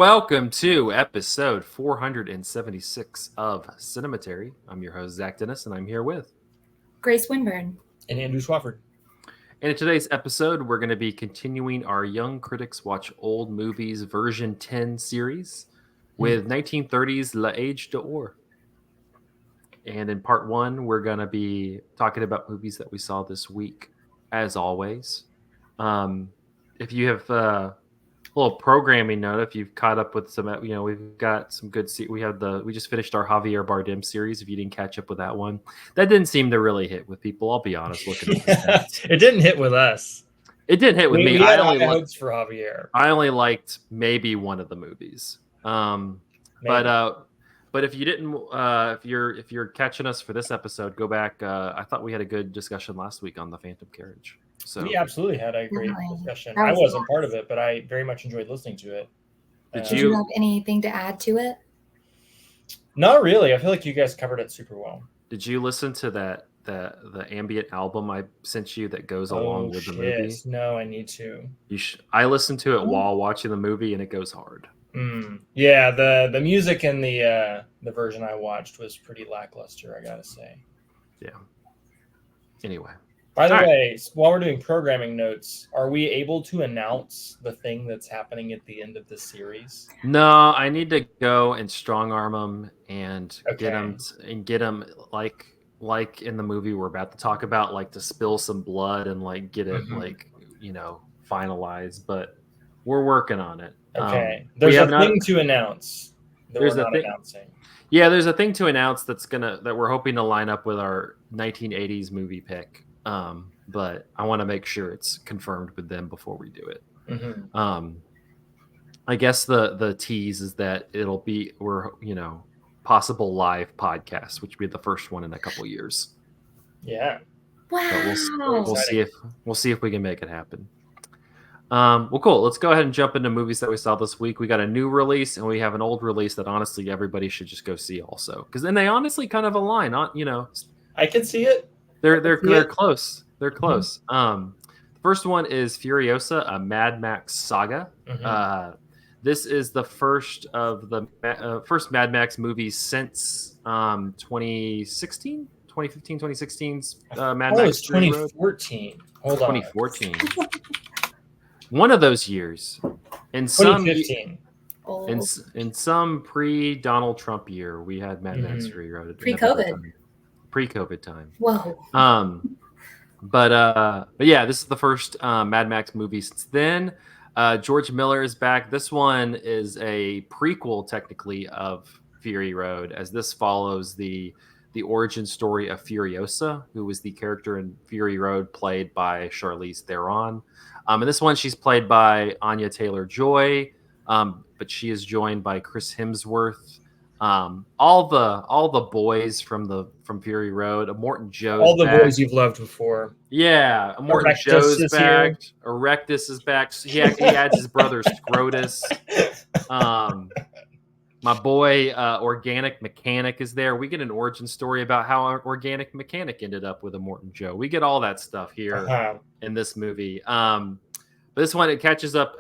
welcome to episode 476 of Cinematary. I'm your host, Zach Dennis, and I'm here with Grace Winburn. And Andrew Swafford. And in today's episode, we're going to be continuing our Young Critics Watch Old Movies version 10 series with 1930s L'Age d'Or. And in part one, we're going to be talking about movies that we saw this week, as always. If you have a little programming note, if you've caught up with some, we've got some good. We just finished our Javier Bardem series. If you didn't catch up with that one, that didn't seem to really hit with people. I'll be honest, looking at the stats. It didn't hit with us. It didn't hit with me. We had high hopes for Javier. I only liked maybe one of the movies. But if you didn't, if you're catching us for this episode, go back. I thought we had a good discussion last week on The Phantom Carriage. So we absolutely had a great discussion. I wasn't part of it, but I very much enjoyed listening to it. Did you have anything to add to it? Not really. I feel like you guys covered it super well. Did you listen to the ambient album I sent you that goes along with the movie? No, I need to. I listened to it while watching the movie, and it goes hard. Yeah, the music in the version I watched was pretty lackluster, I gotta say. Yeah. Anyway. By the way, while we're doing programming notes, are we able to announce the thing that's happening at the end of this series? No, I need to go and strong arm them and get them like in the movie we're about to talk about, like to spill some blood and like get it finalized. But we're working on it. Okay, there's a thing to announce. There's a thing announcing. Yeah, there's a thing to announce that we're hoping to line up with our 1980s movie pick. But I want to make sure it's confirmed with them before we do it. I guess the tease is that we're possible live podcast, which will be the first one in a couple years. Yeah. Wow. But we'll see if we can make it happen. Well, cool. Let's go ahead and jump into movies that we saw this week. We got a new release and we have an old release that honestly everybody should just go see also, because then they honestly kind of align. I can see it. They're close. They're close. The first one is Furiosa, a Mad Max saga. This is the first of the first Mad Max movies since 2016, 2015, 2016's Mad Max. Oh, it's 2014. Hold on. 2014. One of those years. In 2015. In some pre-Donald Trump year, we had Mad Max Fury Road. Pre-COVID time. Whoa. But yeah, this is the first Mad Max movie since then. George Miller is back. This one is a prequel, technically, of Fury Road, as this follows the origin story of Furiosa, who was the character in Fury Road played by Charlize Theron. In this one, she's played by Anya Taylor-Joy, but she is joined by Chris Hemsworth. All the boys from Fury Road, Morton Joe's all the back. boys you've loved before. Yeah, Morton Joe's back. Erectus is back. He adds his brother Scrotus. My boy Organic Mechanic is there. We get an origin story about how Organic Mechanic ended up with a Morton Joe. We get all that stuff here in this movie. But this one, it catches up.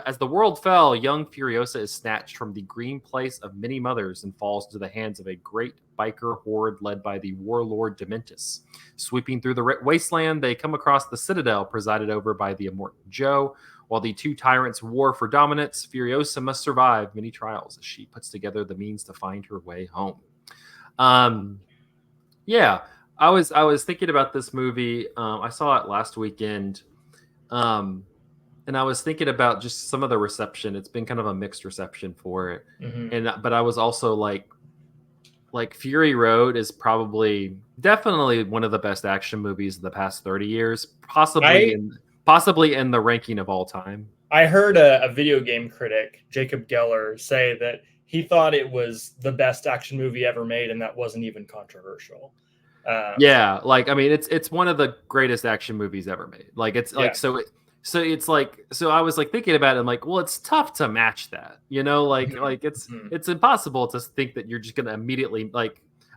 As the world fell, young Furiosa is snatched from the green place of many mothers and falls into the hands of a great biker horde led by the warlord Dementus. Sweeping through the wasteland, they come across the Citadel presided over by the Immortan Joe. While the two tyrants war for dominance, Furiosa must survive many trials as she puts together the means to find her way home. Yeah, I was thinking about this movie. I saw it last weekend. And I was thinking about just some of the reception. It's been kind of a mixed reception for it. But I was also like Fury Road is definitely one of the best action movies of the past 30 years, possibly in the ranking of all time. I heard a video game critic, Jacob Geller, say that he thought it was the best action movie ever made, and that wasn't even controversial. Yeah, it's one of the greatest action movies ever made. So I was thinking about it. I'm like, well, it's tough to match that, it's impossible to think that you're just going to immediately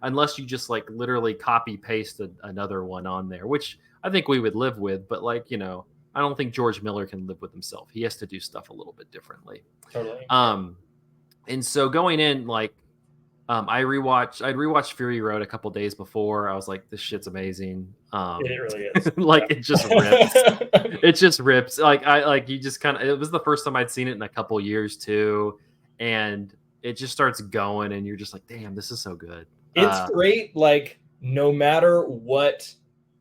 unless you just literally copy paste another one on there, which I think we would live with. But I don't think George Miller can live with himself. He has to do stuff a little bit differently. Totally. And so going in, like, I'd rewatched Fury Road a couple days before. I was like, this shit's amazing. It really is. Like, it just rips. It just rips. Like you just kind of, it was the first time I'd seen it in a couple years too. And it just starts going and you're just like, damn, this is so good. It's great, like, no matter what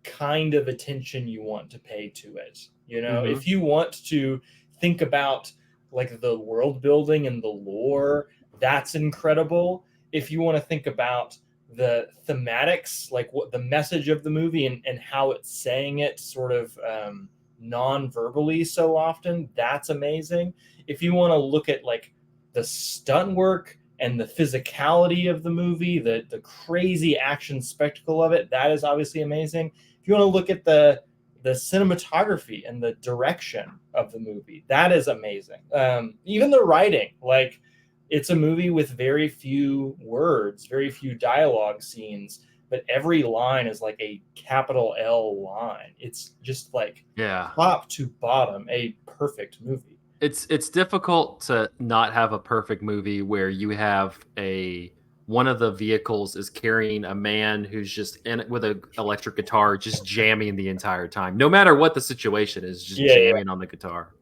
kind of attention you want to pay to it. You know, if you want to think about like the world building and the lore, that's incredible. If you want to think about the thematics, like what the message of the movie and how it's saying it sort of non-verbally so often, that's amazing. If you want to look at like the stunt work and the physicality of the movie, the crazy action spectacle of it, that is obviously amazing. If you want to look at the cinematography and the direction of the movie, that is amazing. Even the writing, like, it's a movie with very few words, very few dialogue scenes, but every line is like a capital L line. It's just like top to bottom, a perfect movie. It's difficult to not have a perfect movie where you have one of the vehicles is carrying a man who's just with an electric guitar, just jamming the entire time, no matter what the situation is, just jamming on the guitar.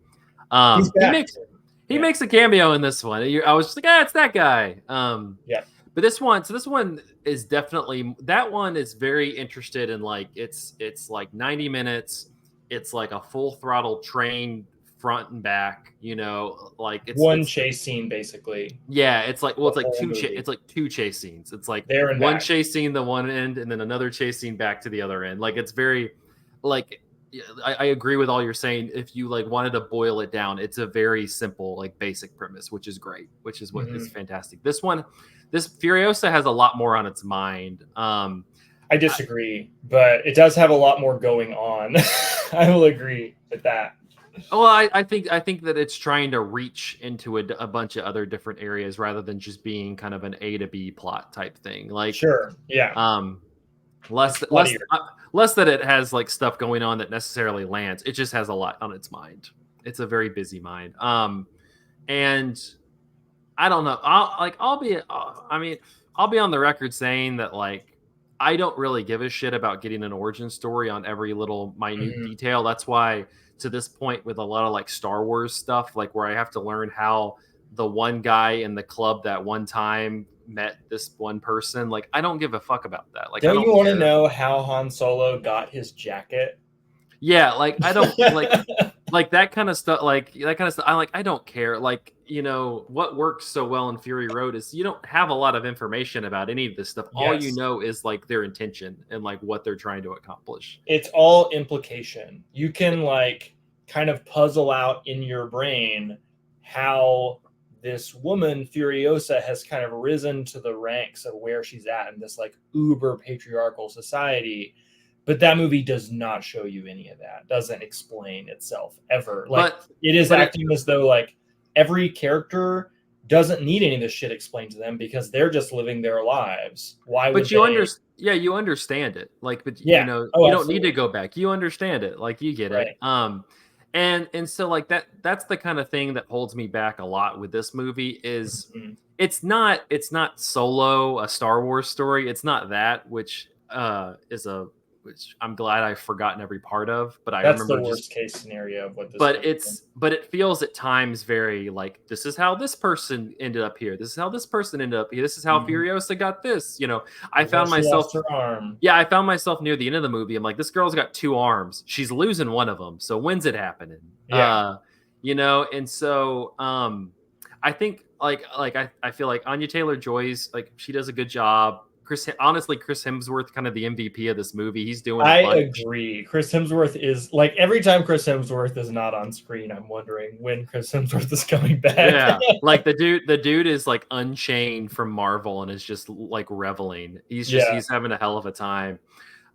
He makes a cameo in this one. I was just like, it's that guy. But this one is definitely, that one is very interested in, like, it's like 90 minutes. It's like a full throttle train front and back, you know, like it's chase scene basically. Yeah, it's like, well, it's like two chase scenes. It's like one chase scene the one end and then another chase scene back to the other end. Like, it's very, like, I agree with all you're saying. If you like wanted to boil it down, it's a very simple, like, basic premise, which is great, which is what is fantastic. This Furiosa has a lot more on its mind. I disagree, but it does have a lot more going on. I will agree with that. Well, I think that it's trying to reach into a bunch of other different areas rather than just being kind of an A to B plot type thing. Like, less that it has like stuff going on that necessarily lands. It just has a lot on its mind. It's a very busy mind. And I don't know. I'll be on the record saying that, like, I don't really give a shit about getting an origin story on every little minute detail. That's why, to this point, with a lot of like Star Wars stuff, like where I have to learn how the one guy in the club that one time met this one person, like, I don't give a fuck about that. Like, don't you want to know how Han Solo got his jacket? Yeah, like, I don't like that kind of stuff. Like, that kind of stuff. I don't care. Like, you know, what works so well in Fury Road is you don't have a lot of information about any of this stuff. All you know is like their intention and like what they're trying to accomplish. It's all implication. You can like kind of puzzle out in your brain how this woman Furiosa has kind of risen to the ranks of where she's at in this like uber patriarchal society. But that movie does not show you any of that. Doesn't explain itself ever. Like, it is acting as though like every character doesn't need any of this shit explained to them because they're just living their lives. Why would you understand it. Like, but you know, you don't need to go back. You understand it. Like, you get it. And so like that's the kind of thing that holds me back a lot with this movie is it's not Solo, a Star Wars story. It's not that, which I'm glad I've forgotten every part of, but I remember the worst case scenario of what this. But it feels at times very like, this is how this person ended up here. This is how this person ended up here. This is how Furiosa got this. You know, I found myself her arm. Yeah, I found myself near the end of the movie. I'm like, this girl's got 2 arms. She's losing one of them. So when's it happening? You know, and so I think I feel like Anya Taylor-Joy's, like, she does a good job. Chris Hemsworth, kind of the MVP of this movie. He's doing. I agree. Chris Hemsworth is like, every time Chris Hemsworth is not on screen, I'm wondering when Chris Hemsworth is coming back. Yeah, like the dude is like unchained from Marvel and is just like reveling. He's having a hell of a time.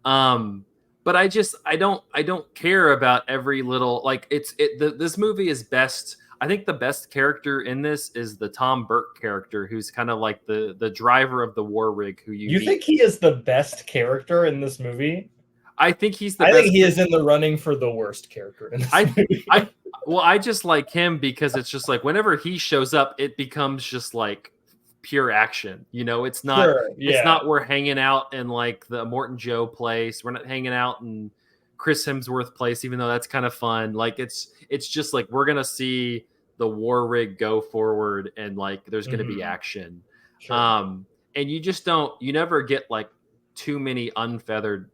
But I don't care about every little, like, this movie is best. I think the best character in this is the Tom Burke character, who's kind of like the driver of the war rig. Who you think he is the best character in this movie? I think he's the I best. think he is in the running for the worst character in this movie. I just like him because it's just like whenever he shows up, it becomes just like pure action. You know, it's not it's not we're hanging out in like the Morton Joe place. We're not hanging out in Chris Hemsworth place, even though that's kind of fun. Like it's just like we're gonna see the war rig go forward and like there's gonna be action. And you just you never get like too many unfeathered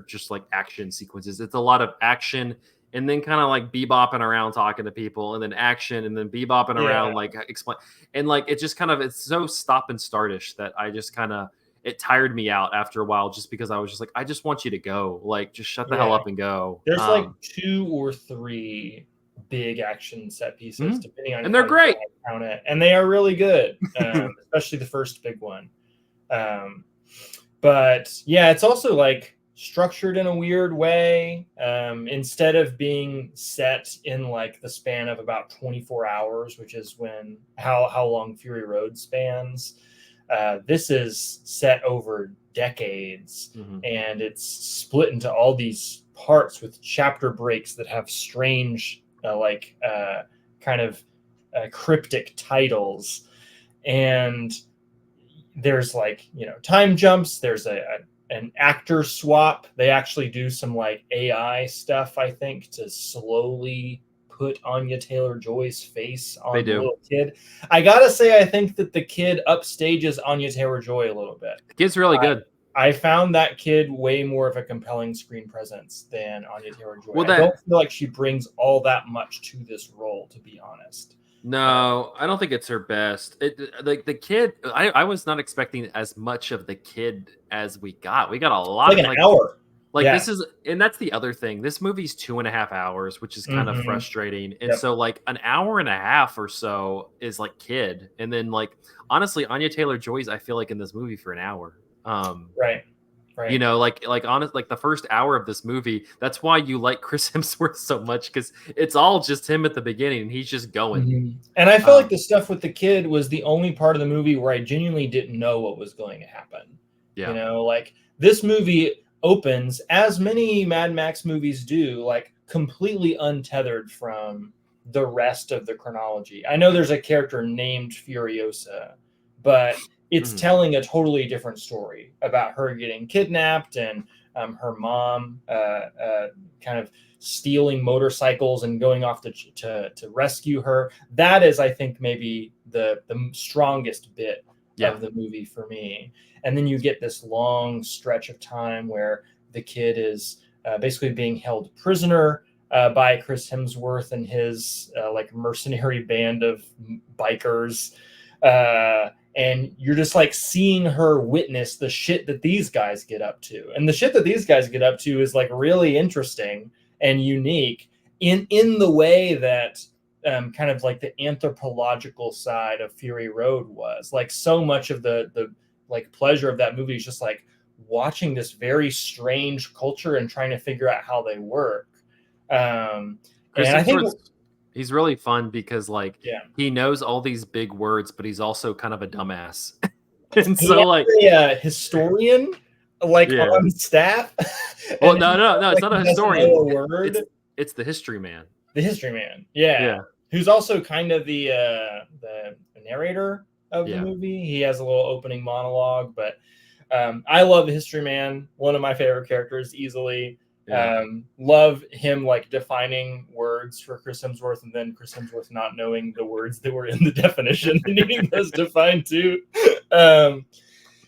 just like action sequences. It's a lot of action and then kind of like bebopping around talking to people and then action and then bebopping around like explain and like it just kind of it's so stop and startish that I just kind of it tired me out after a while just because I was just like I just want you to go, like just shut the hell up and go. There's like 2 or 3 big action set pieces depending on and they're great count it, and they are really good, especially the first big one. But yeah, it's also like structured in a weird way. Instead of being set in like the span of about 24 hours, which is how long Fury Road spans, this is set over decades, and it's split into all these parts with chapter breaks that have strange kind of cryptic titles, and there's like time jumps. There's an actor swap. They actually do some like AI stuff, I think, to slowly put Anya Taylor-Joy's face on the little kid. I gotta say, I think that the kid upstages Anya Taylor-Joy a little bit. The kid's really good. I found that kid way more of a compelling screen presence than Anya Taylor-Joy. I don't feel like she brings all that much to this role, to be honest. No, I don't think it's her best. Like the kid, I was not expecting as much of the kid as we got. We got a lot of an hour. This is, and that's the other thing. This movie's 2.5 hours, which is kind of frustrating. And so like an hour and a half or so is like kid. And then like, honestly, Anya Taylor-Joy's, I feel like in this movie for an hour. Right. You know, like honest, like the first hour of this movie, that's why you like Chris Hemsworth so much, because it's all just him at the beginning and he's just going. And I felt like the stuff with the kid was the only part of the movie where I genuinely didn't know what was going to happen. You know, like this movie opens, as many Mad Max movies do, like completely untethered from the rest of the chronology. I know there's a character named Furiosa, but it's telling a totally different story about her getting kidnapped and her mom kind of stealing motorcycles and going off to rescue her. That is, I think, maybe the strongest bit of the movie for me. And then you get this long stretch of time where the kid is basically being held prisoner by Chris Hemsworth and his like mercenary band of bikers. And you're just like seeing her witness the shit that these guys get up to. And the shit that these guys get up to is like really interesting and unique in the way that kind of like the anthropological side of Fury Road was. Like so much of the like pleasure of that movie is just like watching this very strange culture and trying to figure out how they work. And I think he's really fun because like he knows all these big words, but he's also kind of a dumbass. And so like a historian on staff. Well, no, it's not a historian. It's the history man. The history man. Yeah. Who's also kind of the narrator of the movie. He has a little opening monologue, but I love the history man. One of my favorite characters easily. Love him like defining words for Chris Hemsworth and then Chris Hemsworth not knowing the words that were in the definition and needing those defined too. But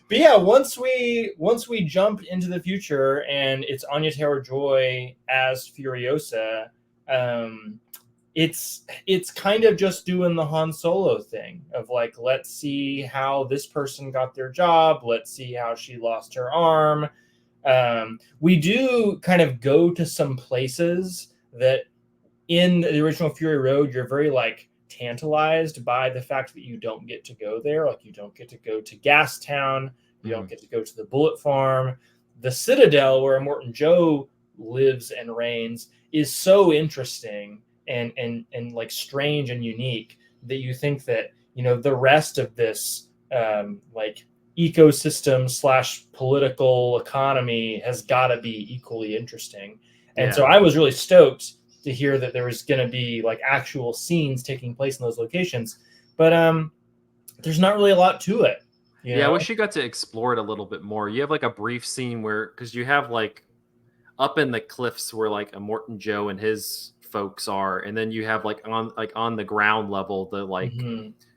yeah, once we jump into the future and it's Anya Taylor-Joy as Furiosa, it's kind of just doing the Han Solo thing of like, let's see how this person got their job. Let's see how she lost her arm. We do kind of go to some places that in the original Fury Road, you're very like tantalized by the fact that you don't get to go there. Like you don't get to go to Gastown. You don't get to go to the Bullet Farm. The Citadel, where Morton Joe lives and reigns, is so interesting and like strange and unique that you think that, you know, the rest of this like ecosystem / political economy has got to be equally interesting. And so I was really stoked to hear that there was going to be like actual scenes taking place in those locations, but there's not really a lot to it. I wish you got to explore it a little bit more. You have like a brief scene where, because you have like up in the cliffs where like Immortan Joe and his folks are, and then you have like on the ground level the like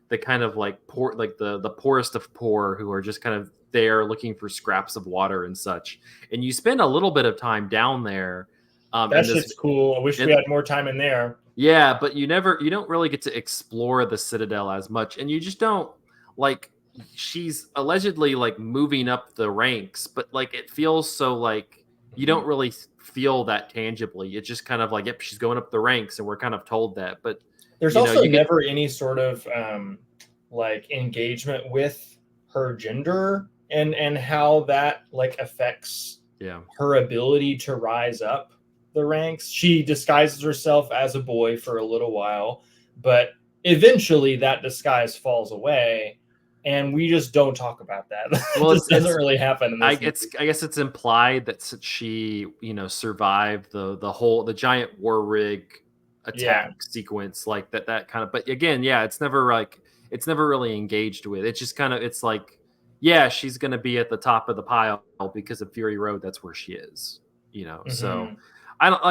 the kind of like poor, like the poorest of poor, who are just kind of there looking for scraps of water and such. And you spend a little bit of time down there. That shit's cool. I wish we had more time in there. Yeah, but you don't really get to explore the Citadel as much, and you just don't like. She's allegedly like moving up the ranks, but like it feels so like you don't really feel that tangibly. It's just kind of like, yep, she's going up the ranks, and we're kind of told that. But there's also never any sort of like engagement with her gender and how that like affects her ability to rise up the ranks. She disguises herself as a boy for a little while, but eventually that disguise falls away, and we just don't talk about that. Well, it doesn't really happen in this I guess it's implied that she, survived the giant war rig attack sequence, like that kind of. But again, it's never really engaged with. It's just kind of, it's like, she's going to be at the top of the pile because of Fury Road. That's where she is, So I don't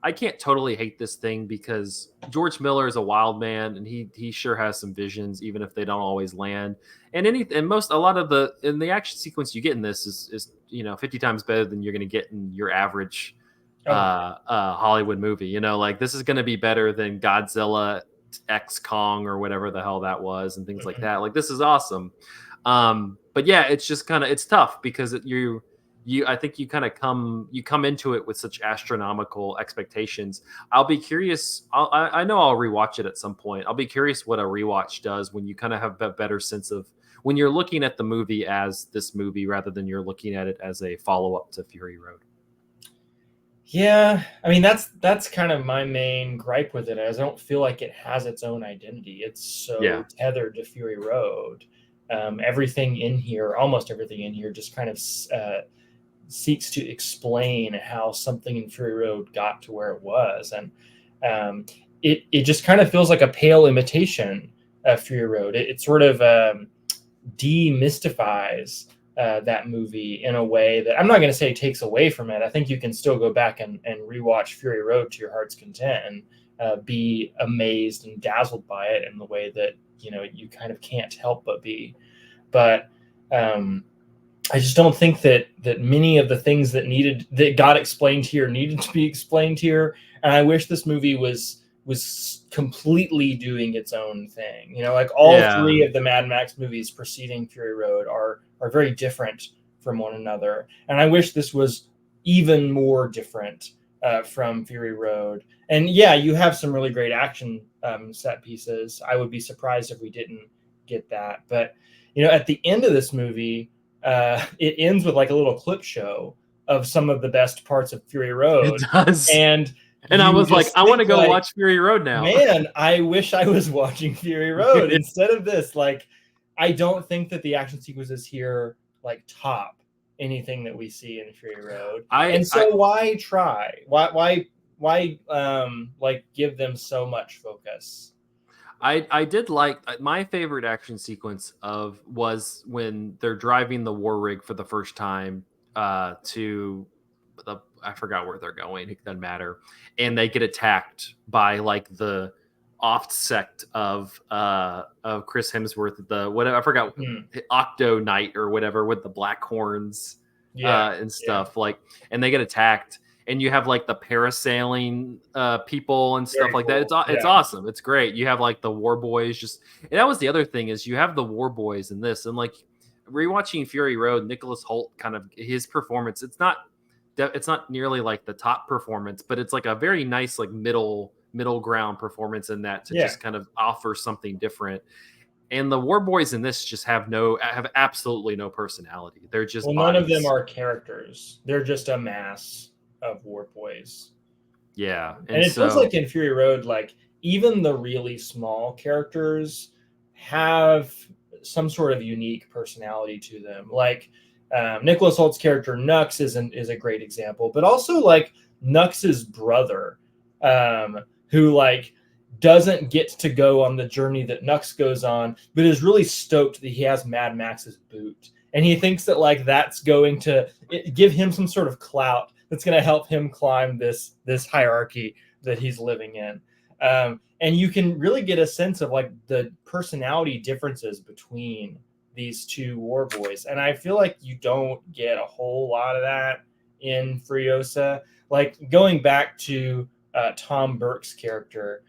I can't totally hate this thing, because George Miller is a wild man, and he sure has some visions, even if they don't always land. And a lot of the action sequence you get in this is 50 times better than you're going to get in your average Hollywood movie. Like, this is going to be better than Godzilla X Kong or whatever the hell that was, and things like that. Like, this is awesome. But it's just kind of, it's tough because I think you kind of come into it with such astronomical expectations. I'll be curious. I know I'll rewatch it at some point. I'll be curious what a rewatch does when you kind of have a better sense of when you're looking at the movie as this movie rather than you're looking at it as a follow-up to Fury Road. Yeah, I mean that's kind of my main gripe with it. I don't feel like it has its own identity. It's so tethered to Fury Road. Almost everything in here, just kind of seeks to explain how something in Fury Road got to where it was, and it just kind of feels like a pale imitation of Fury Road. It sort of demystifies that movie in a way that I'm not going to say takes away from it. I think you can still go back and rewatch Fury Road to your heart's content and be amazed and dazzled by it in the way that you kind of can't help but be. But I just don't think that many of the things that got explained here needed to be explained here. And I wish this movie was completely doing its own thing. Like all three of the Mad Max movies preceding Fury Road are very different from one another. And I wish this was even more different from Fury Road. And you have some really great action set pieces. I would be surprised if we didn't get that. But at the end of this movie, it ends with like a little clip show of some of the best parts of Fury Road. It does. And I was like, I want to go watch Fury Road now. Man, I wish I was watching Fury Road instead of this. Like, I don't think that the action sequences here like top anything that we see in Fury Road. Why try? Why like give them so much focus? I did like, my favorite action sequence was when they're driving the war rig for the first time to I forgot where they're going. It doesn't matter. And they get attacked by like the offsect of Chris Hemsworth, the whatever, I forgot, Octo Knight or whatever, with the black horns and stuff. Like, and they get attacked, and you have like the parasailing people and stuff like that. It's awesome. It's great. You have like the war boys and that was the other thing, is you have the war boys in this, and like rewatching Fury Road, Nicholas Hoult, kind of his performance, it's not nearly like the top performance, but it's like a very nice like middle ground performance in that to just kind of offer something different. And the war boys in this just have absolutely no personality. They're just none of them are characters. They're just a mass of war boys. Yeah. And it feels like in Fury Road, like even the really small characters have some sort of unique personality to them. Like Nicholas Holt's character Nux is a great example, but also like Nux's brother, who like doesn't get to go on the journey that Nux goes on, but is really stoked that he has Mad Max's boot. And he thinks that like that's going to give him some sort of clout that's going to help him climb this hierarchy that he's living in. And you can really get a sense of like the personality differences between these two war boys. And I feel like you don't get a whole lot of that in Furiosa. Like going back to Tom Burke's character,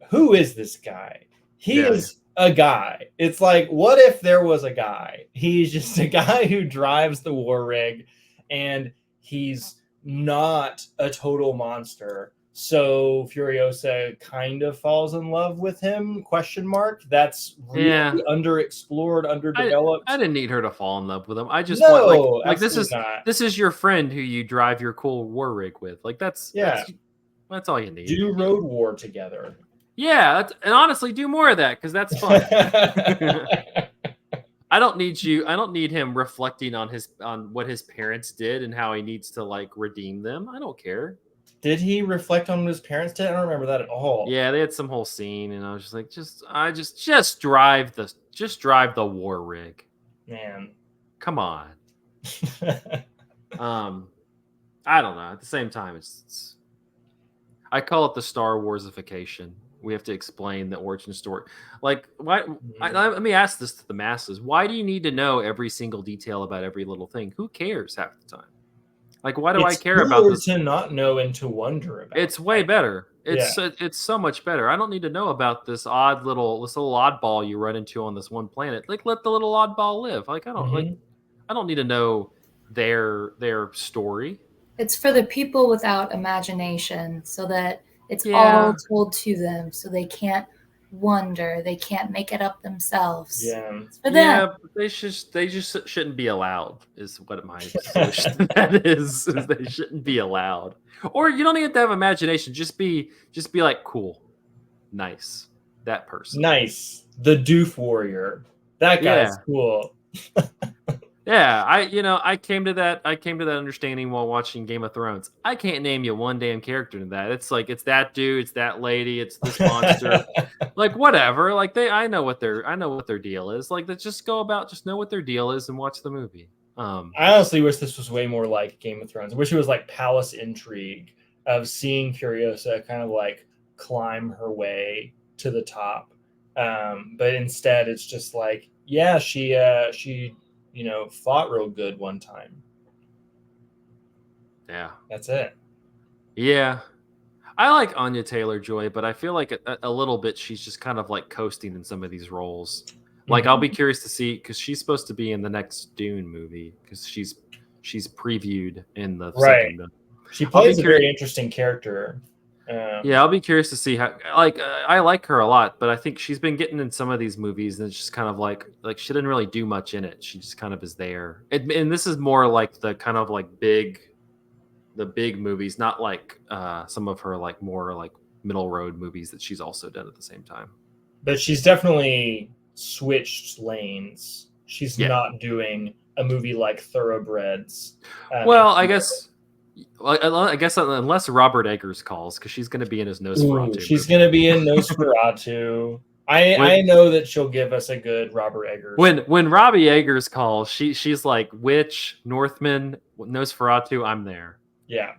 who is this guy? He is a guy. It's like, what if there was a guy? He's just a guy who drives the war rig, and he's not a total monster. So Furiosa kind of falls in love with him, ? That's really underexplored, underdeveloped. I didn't need her to fall in love with him. I just want like this is your friend who you drive your cool war rig with. Like that's all you need. Do road war together. Yeah, and honestly, do more of that because that's fun. I don't need him reflecting on what his parents did and how he needs to like redeem them. I don't care. Did he reflect on what his parents did? I don't remember that at all. Yeah, they had some whole scene, and I was just like, just drive the war rig. Man, come on. I don't know. At the same time, it's I call it the Star Warsification. We have to explain the origin story. Like, why? Let me ask this to the masses: why do you need to know every single detail about every little thing? Who cares half the time? Like, why do I care about this? To not know and to wonder about. It's way better. It's so much better. I don't need to know about this little oddball you run into on this one planet. Like, let the little oddball live. Like, I don't need to know their story. It's for the people without imagination, so that it's all told to them, so they can't wonder, they can't make it up themselves. It's for them. Yeah, but they just shouldn't be allowed. Is what my solution to that is they shouldn't be allowed. Or you don't even have to have imagination. Just be like, cool, nice, that person, nice, the doof warrior. That guy's cool. Yeah, I came to that understanding while watching Game of Thrones. I can't name you one damn character in that. It's like it's that dude, it's that lady, it's this monster. Like whatever. Like I know what their deal is. Like let's just know what their deal is and watch the movie. I honestly wish this was way more like Game of Thrones. I wish it was like palace intrigue of seeing Furiosa kind of like climb her way to the top. But instead it's just like, she fought real good one time. Yeah. That's it. Yeah. I like Anya Taylor-Joy, but I feel like a little bit she's just kind of like coasting in some of these roles. Like I'll be curious to see, because she's supposed to be in the next Dune movie, because she's previewed in the second movie. She plays a very interesting character. I'll be curious to see how. I like her a lot, but I think she's been getting in some of these movies, and it's just kind of like she didn't really do much in it. She just kind of is there. And this is more like the kind of like big movies, not like some of her like more like middle road movies that she's also done at the same time. But she's definitely switched lanes. She's not doing a movie like Thoroughbreds. I guess unless Robert Eggers calls, because she's going to be in his Nosferatu. She's going to be in Nosferatu. I know that she'll give us a good Robert Eggers. When Robbie Eggers calls, she's like, Witch, Northman, Nosferatu, I'm there. Yeah.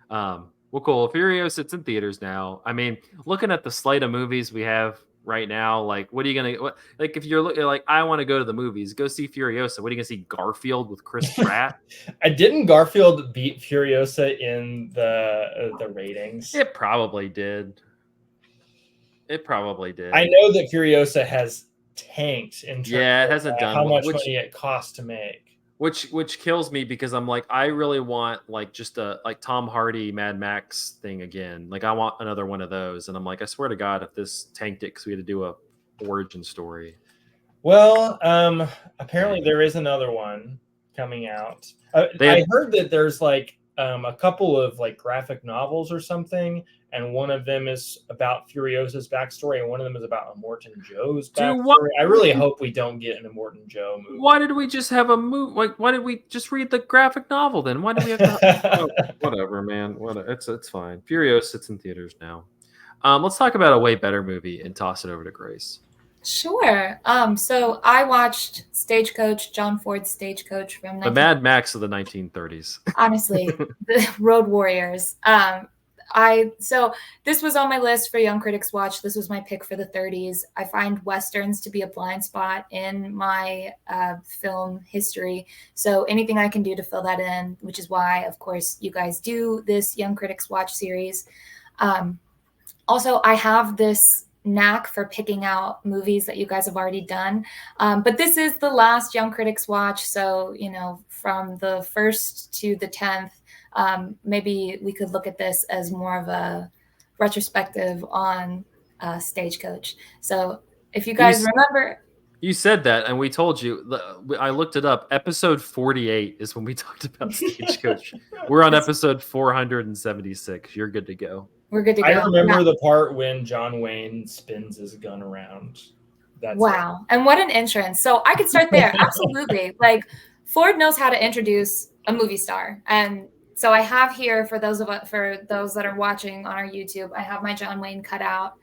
Well, cool. Furiosa, it's in theaters now. I mean, looking at the slate of movies we have right now, like, what are you gonna like? If you're looking like, I want to go to the movies, go see Furiosa. What are you gonna see? Garfield with Chris Pratt? Didn't Garfield beat Furiosa in the ratings? It probably did. I know that Furiosa has tanked in terms it hasn't done how much money it costs to make. Which kills me, because I'm like, I really want like just a like Tom Hardy Mad Max thing again. Like I want another one of those, and I'm like, I swear to God, if this tanked it because we had to do a origin story. Well, apparently there is another one coming out. I heard that there's like a couple of like graphic novels or something, and one of them is about Furiosa's backstory, and one of them is about Immortan Joe's backstory. I really hope we don't get an Immortan Joe movie. Why did we just have a movie? Like, why did we just read the graphic novel then? Why did we have to? Whatever, man. It's fine. Furiosa sits in theaters now. Let's talk about a way better movie and toss it over to Grace. Sure. So I watched Stagecoach, John Ford's Stagecoach from the Mad Max of the 1930s. Honestly, the Road Warriors. So this was on my list for Young Critics Watch. This was my pick for the 30s. I find Westerns to be a blind spot in my film history. So anything I can do to fill that in, which is why, of course, you guys do this Young Critics Watch series. Also, I have this knack for picking out movies that you guys have already done. But this is the last Young Critics Watch. So, from the 1st to the 10th, maybe we could look at this as more of a retrospective on Stagecoach. So if you guys remember... You said that, and we told you. I looked it up. Episode 48 is when we talked about Stagecoach. We're on episode 476. You're good to go. We're good to go. I remember the part when John Wayne spins his gun around. Wow. And what an entrance. So I could start there. Absolutely. Like, Ford knows how to introduce a movie star. And so I have here, for those that are watching on our YouTube, I have my John Wayne cut out.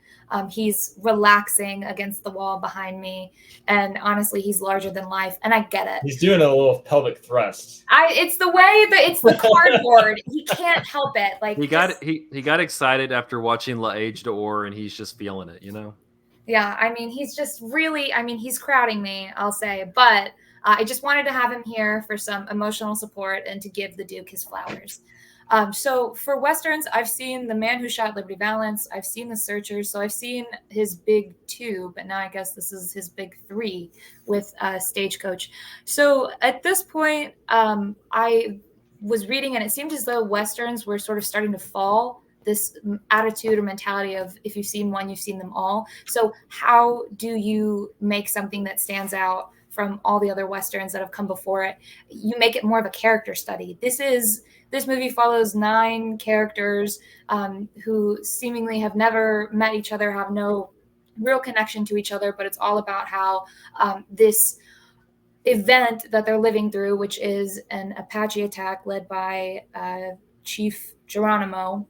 He's relaxing against the wall behind me. And honestly, he's larger than life. And I get it. He's doing a little pelvic thrust. It's the way that it's the cardboard. He can't help it. Like, he got excited after watching La Age d'Or, and he's just feeling it, Yeah, I mean, he's just really, he's crowding me, I'll say. But I just wanted to have him here for some emotional support and to give the Duke his flowers. So for Westerns, I've seen The Man Who Shot Liberty Valance. I've seen The Searchers. So I've seen his big 2, but now I guess this is his big 3 with Stagecoach. So at this point, I was reading, and it seemed as though Westerns were sort of starting to fall. This attitude or mentality of, if you've seen one, you've seen them all. So how do you make something that stands out from all the other Westerns that have come before it? You make it more of a character study. This movie follows 9 characters who seemingly have never met each other, have no real connection to each other, but it's all about how this event that they're living through, which is an Apache attack led by Chief Geronimo,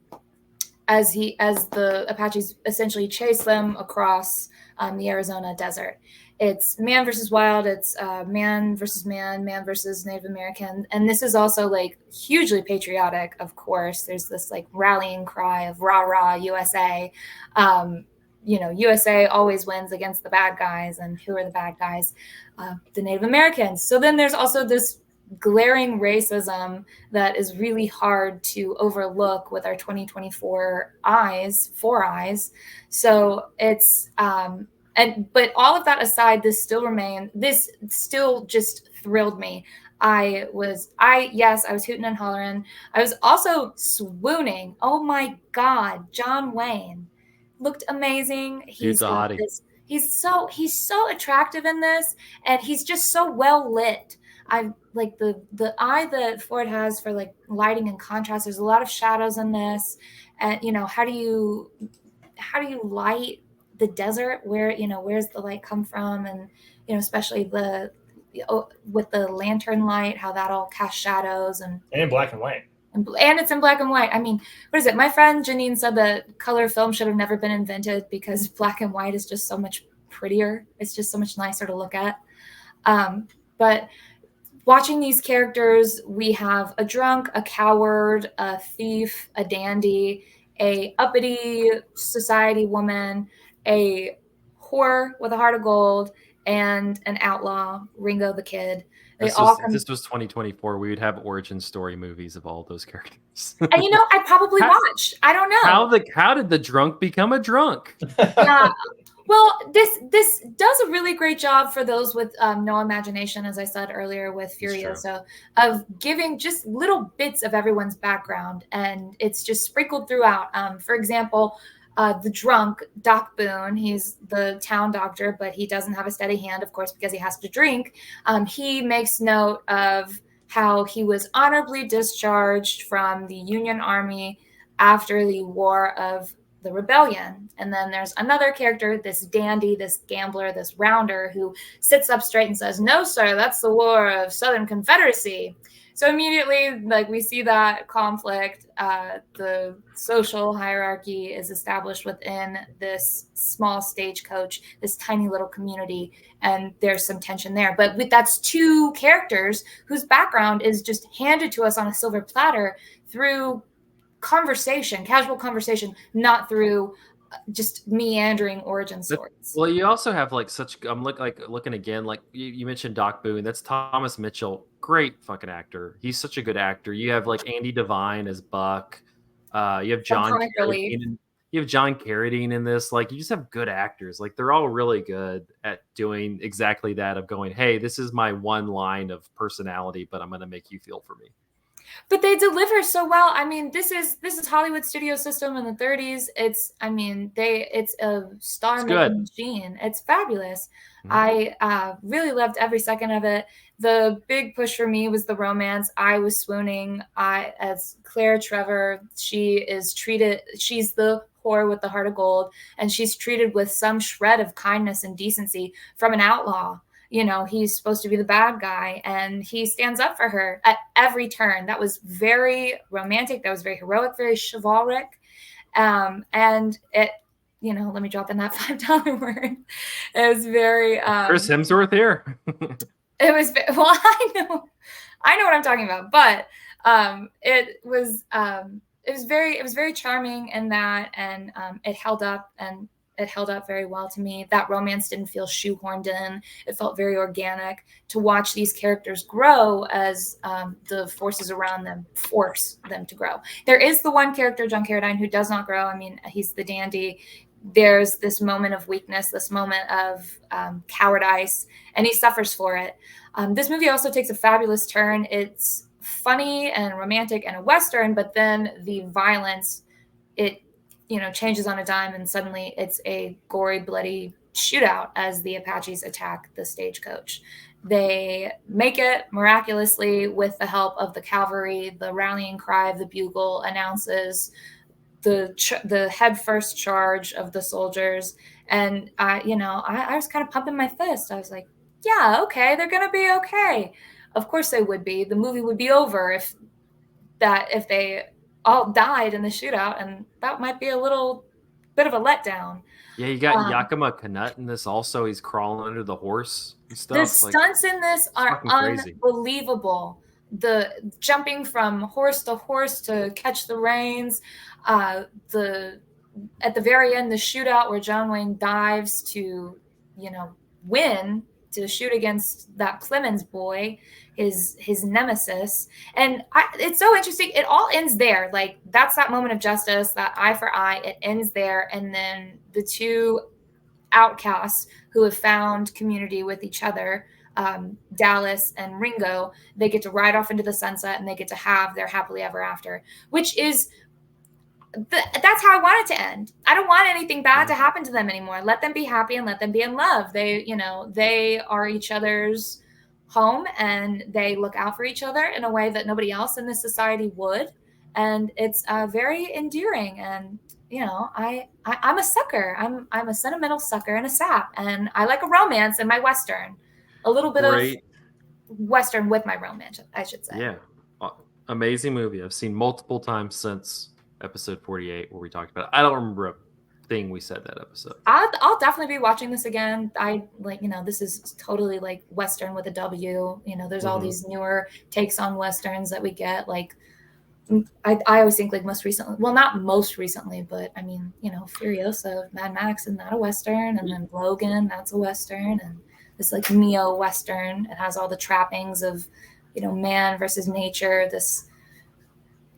as the Apaches essentially chase them across the Arizona desert. It's man versus wild. It's man versus man versus Native American. And this is also like hugely patriotic, of course. There's this like rallying cry of rah, rah, USA. USA always wins against the bad guys. And who are the bad guys? The Native Americans. So then there's also this glaring racism that is really hard to overlook with our 2024 4 eyes. So it's... but all of that aside, this still just thrilled me. I was hooting and hollering. I was also swooning. Oh my God, John Wayne looked amazing. He's a hottie. He's so attractive in this, and he's just so well lit. I like the eye that Ford has for like lighting and contrast. There's a lot of shadows in this, and how do you light the desert? Where's the light come from? And especially with the lantern light, how that all casts shadows and black and white. And it's in black and white. I mean, what is it? My friend Janine said that color film should have never been invented because black and white is just so much prettier. It's just so much nicer to look at. But watching these characters, we have a drunk, a coward, a thief, a dandy, a uppity society woman, a whore with a heart of gold, and an outlaw, Ringo the Kid. This was 2024. We would have origin story movies of all those characters. And I'd probably watch. I don't know. How did the drunk become a drunk? Yeah. Well, this does a really great job for those with no imagination, as I said earlier with Furiosa, of giving just little bits of everyone's background, and it's just sprinkled throughout. For example, the drunk, Doc Boone, he's the town doctor, but he doesn't have a steady hand, of course, because he has to drink. He makes note of how he was honorably discharged from the Union Army after the War of the Rebellion. And then there's another character, this dandy, this gambler, this rounder, who sits up straight and says, "No, sir, that's the War of Southern Confederacy." So immediately, like, we see that conflict. The social hierarchy is established within this small stagecoach, this tiny little community, and there's some tension there. But that's two characters whose background is just handed to us on a silver platter through conversation, casual conversation, not through just meandering origin stories. Well, you also have like such. I'm looking again. Like you mentioned, Doc Boone. That's Thomas Mitchell. Great fucking actor. He's such a good actor. You have like Andy Devine as Buck. You have John Carradine. You have John Carradine in this. Like, you just have good actors. Like, they're all really good at doing exactly that. Of going, hey, this is my one line of personality, but I'm going to make you feel for me. But they deliver so well. I mean, this is Hollywood studio system in the 30s. It's a star-making machine. It's fabulous. Mm-hmm. I really loved every second of it. The big push for me was the romance. I was swooning. As Claire Trevor, she's the whore with the heart of gold, and she's treated with some shred of kindness and decency from an outlaw. You know, he's supposed to be the bad guy, and he stands up for her at every turn. That was very romantic. That was very heroic, very chivalric. And it, you know, let me drop in that $5 word. It was very Chris Hemsworth here. It was, well, I know what I'm talking about, but it was very charming in that, and it held up, and it held up very well to me. That romance didn't feel shoehorned in. It felt very organic to watch these characters grow as the forces around them force them to grow. There is the one character, John Carradine, who does not grow. I mean, he's the dandy. There's this moment of weakness, this moment of cowardice, and he suffers for it. This movie also takes a fabulous turn. It's funny and romantic and a Western, but then the violence, it changes on a dime, and suddenly it's a gory, bloody shootout as the Apaches attack the stagecoach. They make it miraculously with the help of the cavalry. The rallying cry of the bugle announces the headfirst charge of the soldiers. And I was kind of pumping my fist. I was like, yeah, okay, they're going to be okay. Of course they would be. The movie would be over if they all died in the shootout, and that might be a little bit of a letdown. Yeah, you got Yakima Canutt in this also. He's crawling under the horse and stuff. The stunts in this are unbelievable. The jumping from horse to horse to catch the reins. At the very end, the shootout where John Wayne dives to, win, to shoot against that Clemens boy, his nemesis. And it's so interesting. It all ends there. Like, that's that moment of justice, that eye for eye. It ends there. And then the two outcasts who have found community with each other, Dallas and Ringo, they get to ride off into the sunset, and they get to have their happily ever after, which is that's how I want it to end. I don't want anything bad to happen to them anymore. Let them be happy and let them be in love. They are each other's home, and they look out for each other in a way that nobody else in this society would. And it's very endearing. And I'm a sucker. I'm a sentimental sucker and a sap, and I like a romance in my Western. A little bit of Western with my romance, I should say. Yeah, amazing movie. I've seen multiple times since episode 48 where we talked about it. I don't remember a thing we said that episode. I'll definitely be watching this again. This is totally like Western with a W. There's all these newer takes on Westerns that we get. Like, I always think, like, most recently, well, not most recently, but I mean, Furiosa, Mad Max, isn't that a Western? And then Logan, that's a Western. And this like neo-Western, it has all the trappings of, man versus nature, this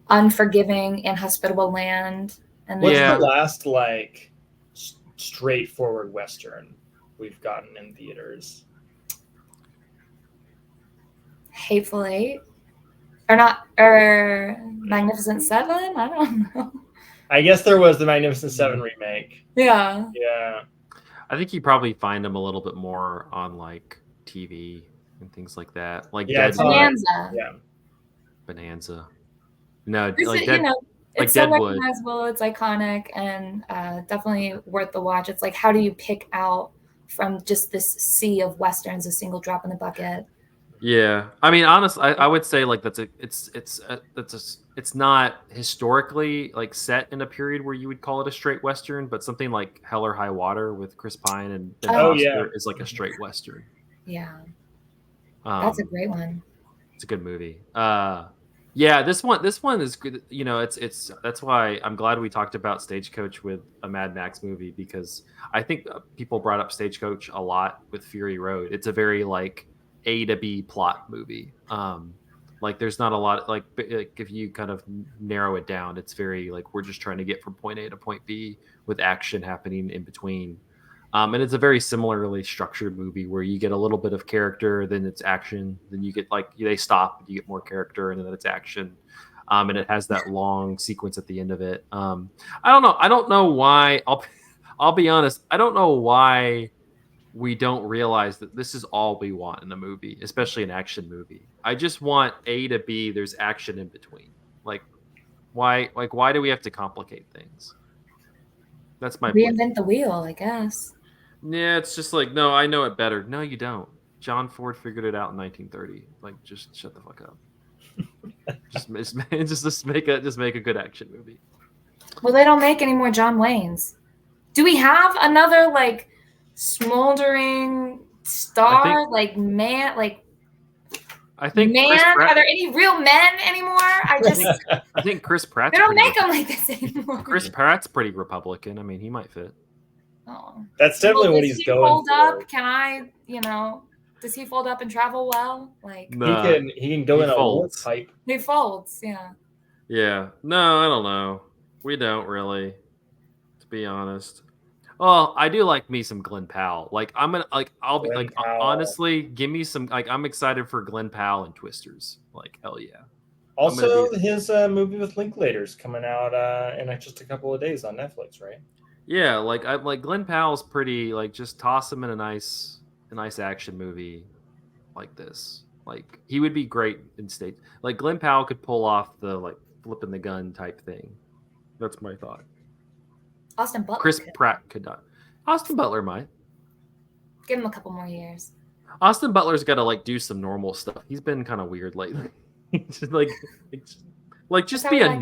unforgiving, inhospitable land. And what's the last straightforward Western we've gotten in theaters? Hateful Eight, or Magnificent Seven. I don't know. I guess there was the Magnificent Seven remake. Yeah. Yeah. I think you probably find them a little bit more on like TV and things like that. Like Bonanza. Yeah. Bonanza. No, It's, like it's so recognizable. It's iconic and definitely worth the watch. It's like, how do you pick out from just this sea of westerns a single drop in the bucket? Yeah, I mean, honestly, I would say like it's not historically like set in a period where you would call it a straight western, but something like Hell or High Water with Chris Pine and Ben Foster is like a straight western. Yeah, that's a great one. It's a good movie. Yeah, this one is good. You know, it's that's why I'm glad we talked about Stagecoach with a Mad Max movie, because I think people brought up Stagecoach a lot with Fury Road. It's a very like A to B plot movie. Like there's not a lot like if you kind of narrow it down, it's very like we're just trying to get from point A to point B with action happening in between. And it's a very similarly structured movie where you get a little bit of character, then it's action, then you get like they stop, you get more character, and then it's action. And it has that long sequence at the end of it. I don't know. I don't know why. I'll be honest. I don't know why we don't realize that this is all we want in a movie, especially an action movie. I just want A to B. There's action in between. Like why? Like why do we have to complicate things? That's my reinvent the wheel, I guess. Yeah, it's just like, no, I know it better. No, you don't. John Ford figured it out in 1930. Like, just shut the fuck up. just make a good action movie. Well, they don't make any more John Waynes. Do we have another like smoldering star? I think man, are there any real men anymore? I think Chris Pratt. They don't make them like this anymore. Chris Pratt's pretty Republican. I mean, he might fit. Oh. That's definitely what he's going fold for. Up? Can I, does he fold up and travel well? Like he can go in a warp pipe. He folds, yeah. Yeah. No, I don't know. We don't really, to be honest. Well, I do like me some Glenn Powell. Like honestly, give me some. Like I'm excited for Glenn Powell and Twisters. Like hell yeah. Also, his movie with Linklaters coming out in just a couple of days on Netflix, right? Yeah, like Glenn Powell's pretty. Like just toss him in a nice action movie like this. Like he would be great in stage. Like Glenn Powell could pull off the like flipping the gun type thing. That's my thought. Austin Butler. Chris Pratt could not. Austin Butler might. Give him a couple more years. Austin Butler's got to like do some normal stuff. He's been kind of weird lately. Just be a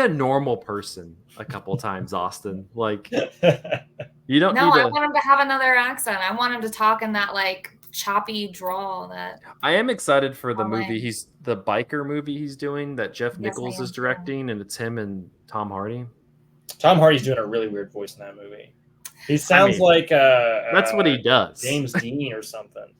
normal person a couple times, Austin. Like you don't. No, I want him to have another accent. I want him to talk in that like choppy drawl. That I am excited for the movie. The biker movie he's doing that Jeff Nichols is directing, and it's him and Tom Hardy. Tom Hardy's doing a really weird voice in that movie. He sounds like that's what he does. James Dean or something.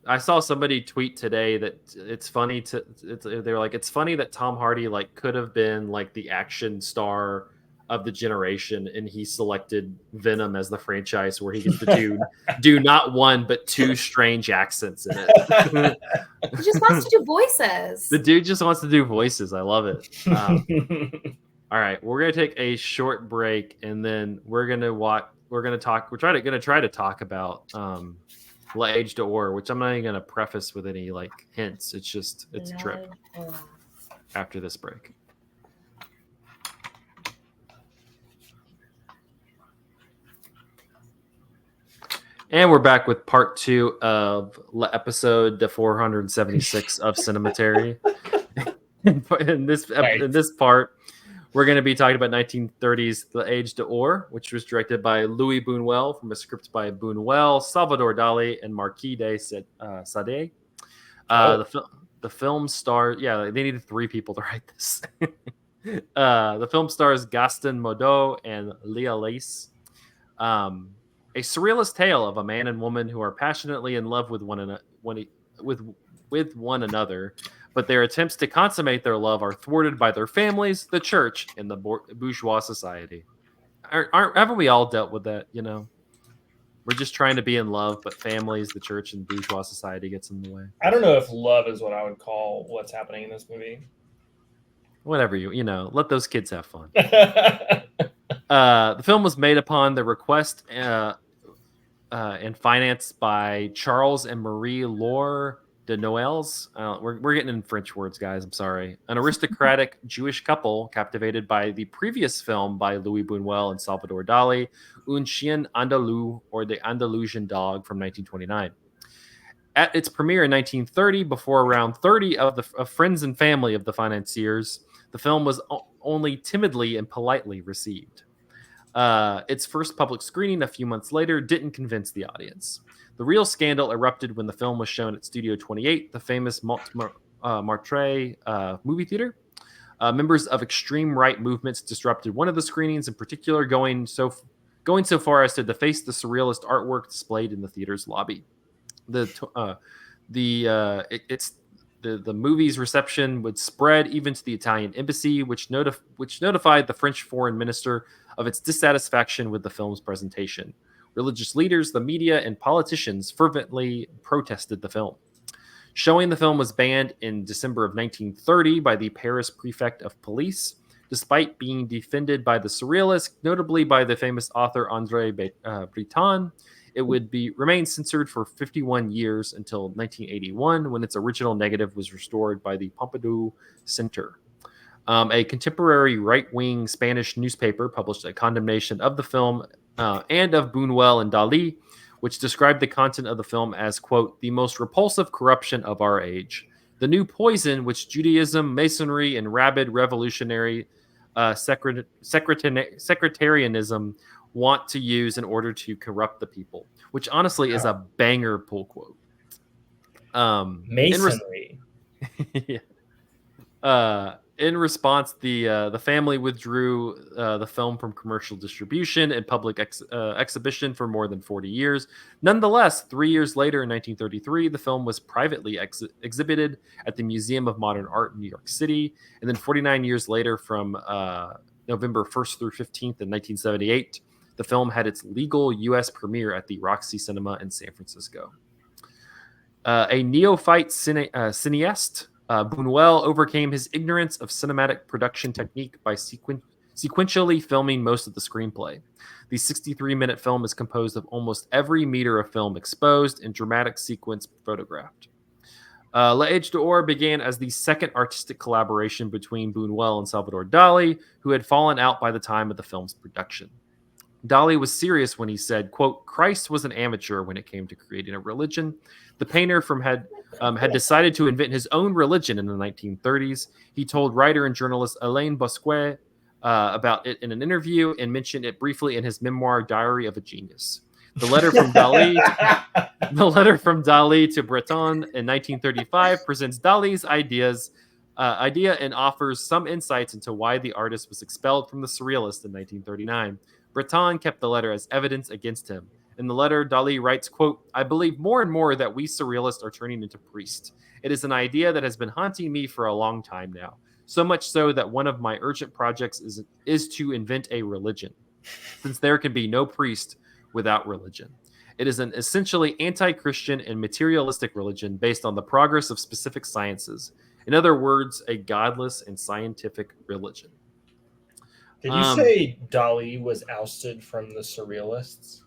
I saw somebody tweet today that it's funny they're like, it's funny that Tom Hardy like could have been like the action star of the generation, and he selected Venom as the franchise where he gets to do not one but two strange accents in it. He just wants to do voices. The dude just wants to do voices. I love it. All right, we're gonna take a short break, and then we're gonna try to talk about L'Age d'Or, which I'm not even gonna preface with any like hints. It's a trip. After this break. And we're back with part 2 of episode 476 of Cinematary. in this part, we're going to be talking about 1930s L'Age d'Or, which was directed by Louis Buñuel from a script by Buñuel, Salvador Dalí, and Marquis de Sade. The film stars... Yeah, they needed 3 people to write this. The film stars Gaston Modo and Leah Lace. A surrealist tale of a man and woman who are passionately in love with one another, but their attempts to consummate their love are thwarted by their families, the church, and the bourgeois society. Haven't we all dealt with that? We're just trying to be in love, but families, the church, and bourgeois society gets in the way. I don't know if love is what I would call what's happening in this movie. Whatever let those kids have fun. The film was made upon the request and financed by Charles and Marie Laure de Noëls. We're getting in French words, guys. I'm sorry. An aristocratic Jewish couple captivated by the previous film by Louis Buñuel and Salvador Dalí, Un Chien Andalou, or The Andalusian Dog, from 1929. At its premiere in 1930, before around 30 of friends and family of the financiers, the film was only timidly and politely received. Its first public screening a few months later didn't convince the audience. The real scandal erupted when the film was shown at Studio 28, the famous Montmartre movie theater. Members of extreme right movements disrupted one of the screenings, in particular, going so far as to deface the surrealist artwork displayed in the theater's lobby. The movie's reception would spread even to the Italian embassy, which notified the French foreign minister of its dissatisfaction with the film's presentation. Religious leaders, the media, and politicians fervently protested the film. Showing the film was banned in December of 1930 by the Paris prefect of police, despite being defended by the surrealists, notably by the famous author André Breton. It would remain censored for 51 years until 1981, when its original negative was restored by the Pompidou Center. A contemporary right-wing Spanish newspaper published a condemnation of the film and of Buñuel and Dalí, which described the content of the film as, quote, the most repulsive corruption of our age, the new poison which Judaism, Masonry, and rabid revolutionary sectarianism want to use in order to corrupt the people, which honestly is a banger pull quote. Masonry. In response, the family withdrew the film from commercial distribution and public exhibition for more than 40 years. Nonetheless, 3 years later, in 1933, the film was privately exhibited at the Museum of Modern Art in New York City. And then 49 years later, from November 1st through 15th in 1978, the film had its legal U.S. premiere at the Roxy Cinema in San Francisco. A neophyte cineast, Buñuel overcame his ignorance of cinematic production technique by sequentially filming most of the screenplay. The 63-minute film is composed of almost every meter of film exposed and dramatic sequence photographed. L'Age d'Or began as the second artistic collaboration between Buñuel and Salvador Dalí, who had fallen out by the time of the film's production. Dalí was serious when he said, quote, Christ was an amateur when it came to creating a religion. The painter had decided to invent his own religion in the 1930s. He told writer and journalist Alain Bosquet about it in an interview and mentioned it briefly in his memoir, Diary of a Genius. The letter from Dalí to Breton in 1935 presents Dalí's idea and offers some insights into why the artist was expelled from the Surrealists in 1939. Breton kept the letter as evidence against him. In the letter, Dalí writes, quote, I believe more and more that we surrealists are turning into priests. It is an idea that has been haunting me for a long time now. So much so that one of my urgent projects is to invent a religion, since there can be no priest without religion. It is an essentially anti-Christian and materialistic religion based on the progress of specific sciences. In other words, a godless and scientific religion. Did you say Dalí was ousted from the Surrealists?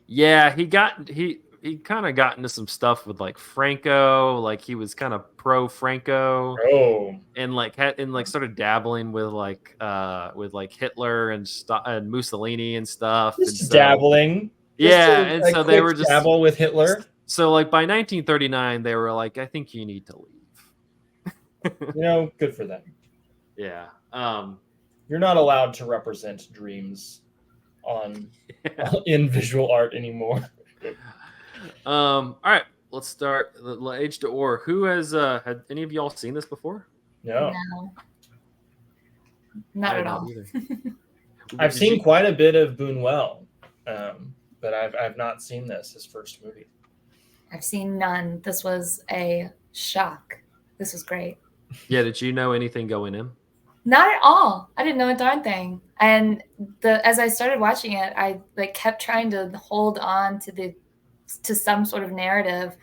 Yeah, he kind of got into some stuff with like Franco, like he was kind of pro Franco. Oh, and started dabbling with Hitler and Mussolini and stuff. Just dabbling. Yeah, and so they were just dabble with Hitler. So like by 1939, they were like, I think you need to leave. Good for them. Yeah. You're not allowed to represent dreams in visual art anymore. All right, let's start L'Age d'Or. Who has had any of y'all seen this before? No. Not at all. I've seen quite a bit of Buñuel, but I've not seen his first movie. I've seen none. This was a shock. This was great. Yeah, did you know anything going in? Not at all. I didn't know a darn thing. And as I started watching it, I kept trying to hold on to some sort of narrative.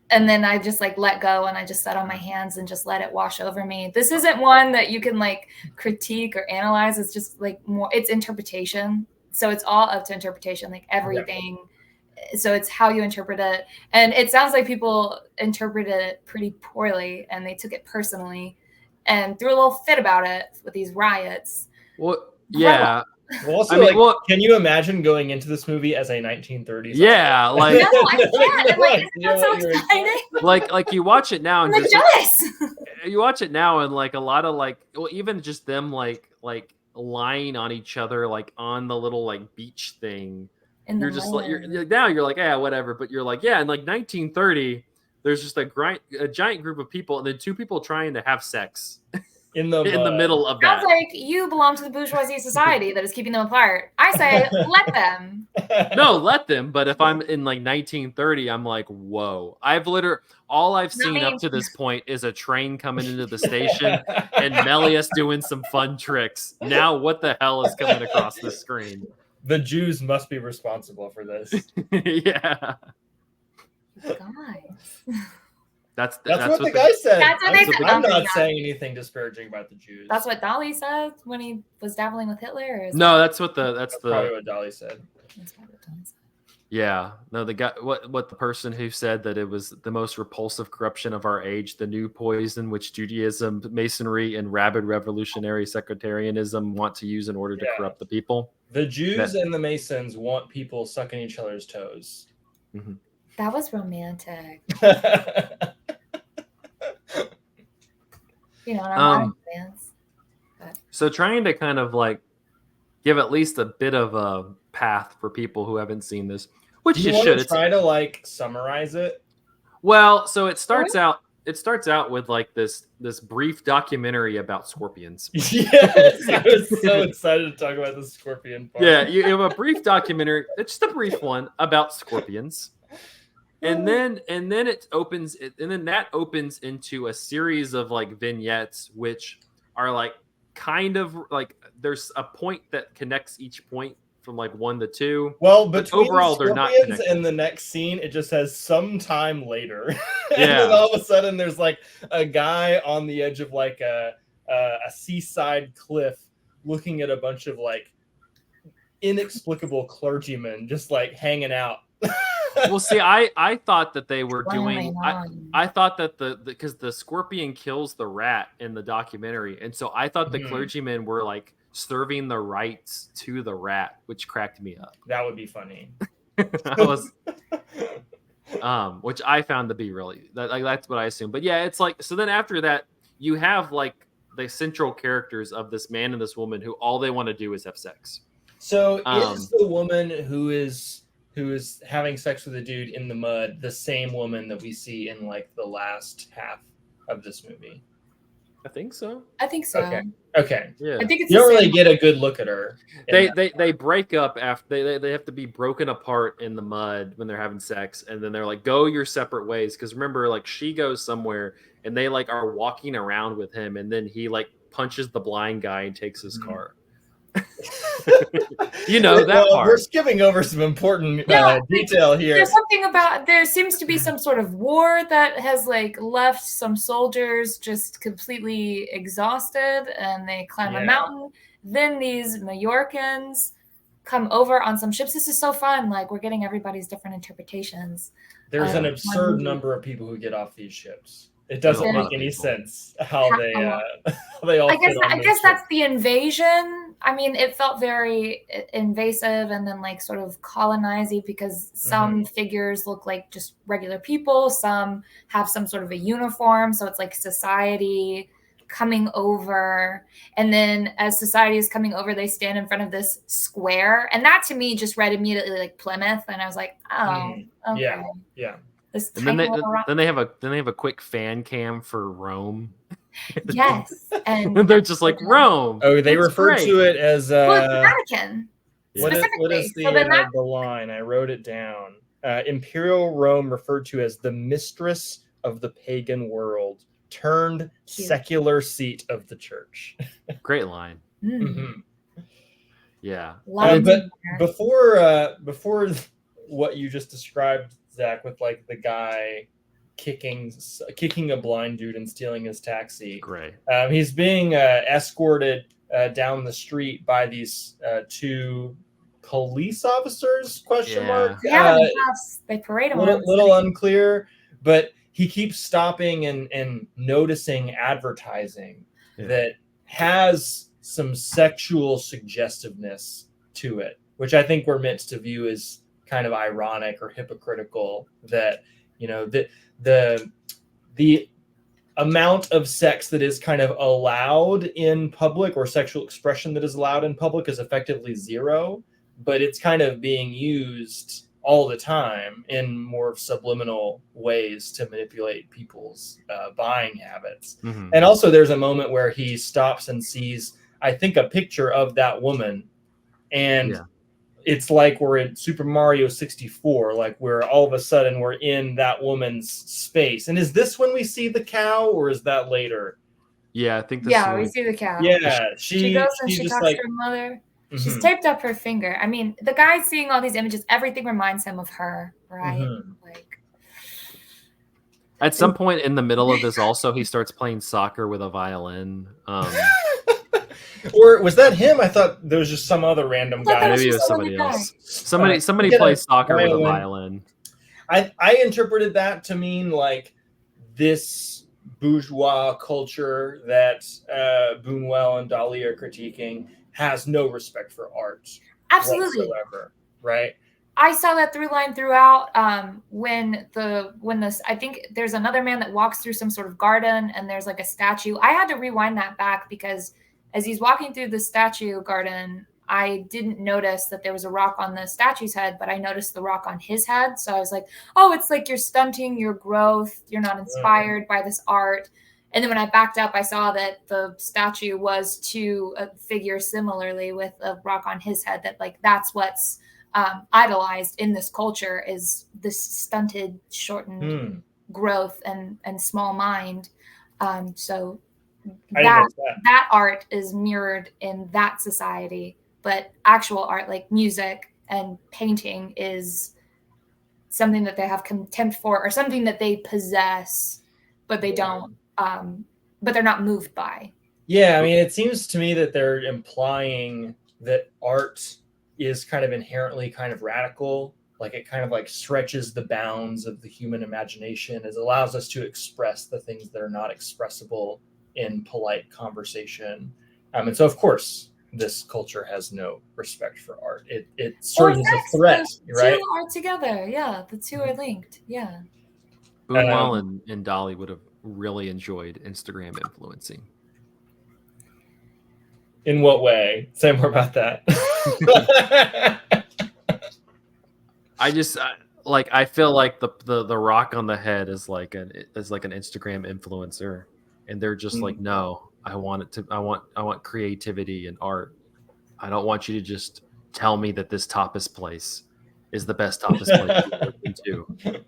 And then I just let go and I just sat on my hands and just let it wash over me. This isn't one that you can critique or analyze. It's just more, it's interpretation. So it's all up to interpretation. Everything So it's how you interpret it. And it sounds like people interpreted it pretty poorly and they took it personally and threw a little fit about it with these riots. Well, yeah. Well, also, can you imagine going into this movie as a 1930s? Yeah, like no, I can't. I'm like, that's so exciting. Like you watch it now and I'm just jealous. You watch it now and like a lot of like, well, even just them like lying on each other like on the little like beach thing. You're just like now you're like, yeah, whatever. But you're like, yeah, in like 1930, there's just a giant group of people and then two people trying to have sex. In the middle of that. Sounds like you belong to the bourgeoisie society that is keeping them apart. I say, let them. No, let them. But if I'm in like 1930, I'm like, whoa. All I've seen up to this point is a train coming into the station and Melius doing some fun tricks. Now, what the hell is coming across the screen? The Jews must be responsible for this. Yeah. Guys. That's what the guy said. That's what they said. I'm not saying anything disparaging about the Jews. That's what Dalí said when he was dabbling with Hitler. No, that's probably what Dalí said. That's probably what Dalí said. Yeah, no, the guy, what the person who said that it was the most repulsive corruption of our age, the new poison which Judaism, Masonry, and rabid revolutionary sectarianism want to use in order to corrupt the people. The Jews and the Masons want people sucking each other's toes. Mm-hmm. That was romantic. You know, I'm fans. So trying to kind of like give at least a bit of a path for people who haven't seen this, which you should try to like summarize it. Well, so it starts out with like this brief documentary about scorpions. Yes, I was so excited to talk about the scorpion part. Yeah, you have a brief documentary. It's just a brief one about scorpions. And then that opens into a series of like vignettes, which are like kind of like there's a point that connects each point from like 1 to 2. Well, but overall they're not connected. And the next scene, it just says sometime later. Yeah. And then all of a sudden there's like a guy on the edge of like a seaside cliff looking at a bunch of like inexplicable clergymen just like hanging out. Well, see, I thought that they were doing. I thought that because the scorpion kills the rat in the documentary, and so I thought the clergymen were like serving the rites to the rat, which cracked me up. That would be funny. Which I found to be really that's what I assumed. But yeah, it's like so. Then after that, you have like the central characters of this man and this woman who all they want to do is have sex. So is the woman who is having sex with a dude in the mud the same woman that we see in like the last half of this movie? I think so. Okay. Yeah. I think it's you don't really get a good look at her. They break up after they have to be broken apart in the mud when they're having sex, and then they're like, go your separate ways. Because remember, like she goes somewhere and they like are walking around with him, and then he like punches the blind guy and takes his car. You know that part. We're skipping over some important detail here. There's something about there seems to be some sort of war that has like left some soldiers just completely exhausted, and they climb a mountain. Then these Mallorcans come over on some ships. This is so fun. Like we're getting everybody's different interpretations. There's an absurd number of people who get off these ships. It doesn't make any sense how they all. I guess that's the invasion. I mean, it felt very invasive and then like sort of colonizing because some figures look like just regular people. Some have some sort of a uniform, so it's like society coming over. And then as society is coming over, they stand in front of this square, and that to me just read immediately like Plymouth, and I was like, oh, okay. Yeah. And then they have a quick fan cam for Rome. Yes, and they're just like Rome. Oh, they refer to it as the Vatican. What is the line? I wrote it down. Imperial Rome referred to as the mistress of the pagan world, turned secular seat of the church. Great line. Mm-hmm. Yeah, but before what you just described, Zach, with like the guy kicking a blind dude and stealing his taxi. Great. He's being escorted down the street by these two police officers? Question Yeah. mark. Yeah, they parade them. Little unclear, but he keeps stopping and noticing advertising that has some sexual suggestiveness to it, which I think we're meant to view as kind of ironic or hypocritical. That the amount of sex that is kind of allowed in public, or sexual expression that is allowed in public, is effectively zero, but it's kind of being used all the time in more subliminal ways to manipulate people's buying habits. Mm-hmm. And also there's a moment where he stops and sees, I think, a picture of that woman, and it's like we're in Super Mario 64, like we're all of a sudden we're in that woman's space. And is this when we see the cow, or is that later? Yeah, I think this is we see the cow. Yeah, she goes and she talks to her mother. She's taped up her finger. I mean, the guy seeing all these images, everything reminds him of her, right? Like, at some point in the middle of this, also he starts playing soccer with a violin. Or was that him? I thought there was just some other random guy. Maybe it was somebody else. Somebody plays soccer with a violin. I interpreted that to mean like this bourgeois culture that Buñuel and Dalí are critiquing has no respect for art. Absolutely. Whatsoever, right? I saw that through line throughout. When I think there's another man that walks through some sort of garden and there's like a statue. I had to rewind that back because as he's walking through the statue garden, I didn't notice that there was a rock on the statue's head, but I noticed the rock on his head. So I was like, oh, it's like you're stunting your growth. You're not inspired by this art. And then when I backed up, I saw that the statue was to a figure similarly with a rock on his head, that like that's what's idolized in this culture, is this stunted, shortened growth and small mind. So that art is mirrored in that society, but actual art like music and painting is something that they have contempt for, or something that they possess, but they don't, but they're not moved by. Yeah, I mean, it seems to me that they're implying that art is kind of inherently kind of radical, like it kind of like stretches the bounds of the human imagination, as it allows us to express the things that are not expressible in polite conversation. And so, of course, this culture has no respect for art. It serves as a threat, right? Two are together. Yeah, the two are linked. Yeah. Buñuel and Dalí would have really enjoyed Instagram influencing. In what way? Say more about that. I feel like the rock on the head is like an Instagram influencer, and they're just like, no, I want creativity and art. I don't want you to just tell me that this tapas place is the best tapas place you've ever been to.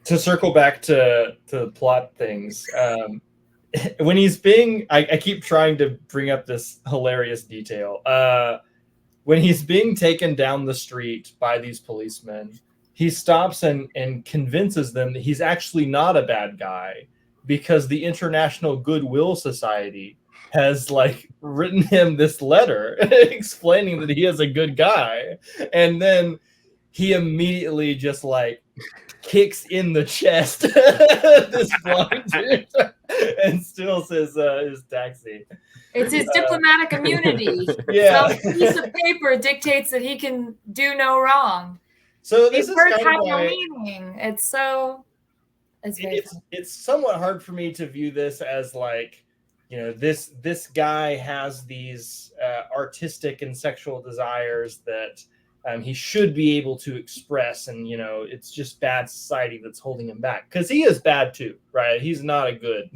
To circle back to plot things, when he's being, I keep trying to bring up this hilarious detail. When he's being taken down the street by these policemen, he stops and convinces them that he's actually not a bad guy, because the International Goodwill Society has like written him this letter explaining that he is a good guy. And then he immediately just like kicks in the chest this blind dude and steals his taxi. It's his diplomatic immunity. Yeah. Some piece of paper dictates that he can do no wrong. So this is words kind have of no meaning. It's somewhat hard for me to view this as like, you know, this guy has these artistic and sexual desires that he should be able to express, and you know, it's just bad society that's holding him back, because he is bad too, right? He's not a good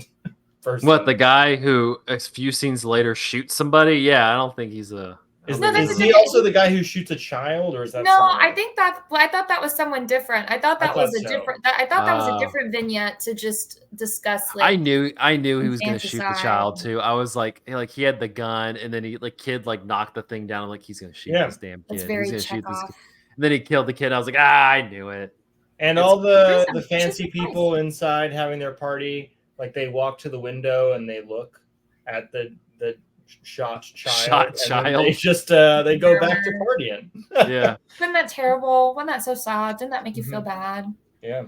person. What, the guy who a few scenes later shoots somebody? Yeah, I don't think he's a. Is he also the guy who shoots a child, or is that? No, I thought that was someone different. I thought that was a different vignette to just discuss. Like, I knew he was going to shoot the child too. I was like he had the gun, and then kid knocked the thing down. I'm like, he's going to shoot this damn kid. That's very he's going to shoot this kid. Chekhov. And then he killed the kid. I was like, I knew it. And all the fancy people inside having their party, like they walk to the window and they look at the shot Shot child. They just they go back to partying. Yeah. Wasn't that terrible? Wasn't that so sad? Didn't that make you feel bad? Yeah.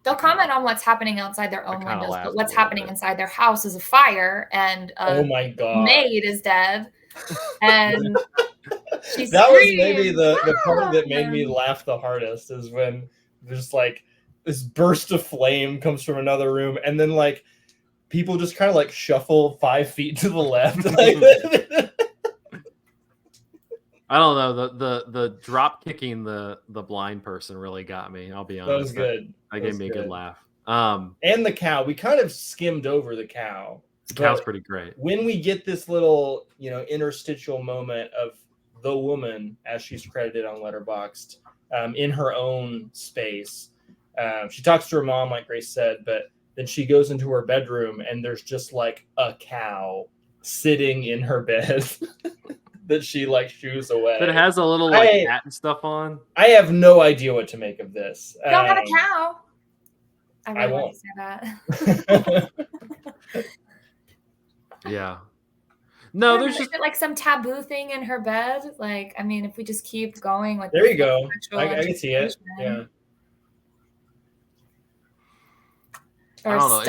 They'll comment on what's happening outside their own kinda windows, laughed but a what's little happening bit. inside their house is a fire, and Oh my god, maid is dead, and she that was screams. maybe the part that made me laugh the hardest is when there's like this burst of flame comes from another room, and then like people just kind of like shuffle 5 feet to the left. I don't know. The drop kicking the blind person really got me. I'll be honest. That was good. That gave me a good laugh. And the cow. We kind of skimmed over the cow. The cow's pretty great. When we get this little, interstitial moment of the woman, as she's credited on Letterboxd, in her own space, she talks to her mom, like Grace said, but then she goes into her bedroom and there's just like a cow sitting in her bed. That she like shoos away. That has a little like hat and stuff on. I have no idea what to make of this. Don't have a cow. I really won't say that. Yeah. No, there's just like some taboo thing in her bed. Like, I mean, if we just keep going, like there you go. I can see it. Yeah. I don't know.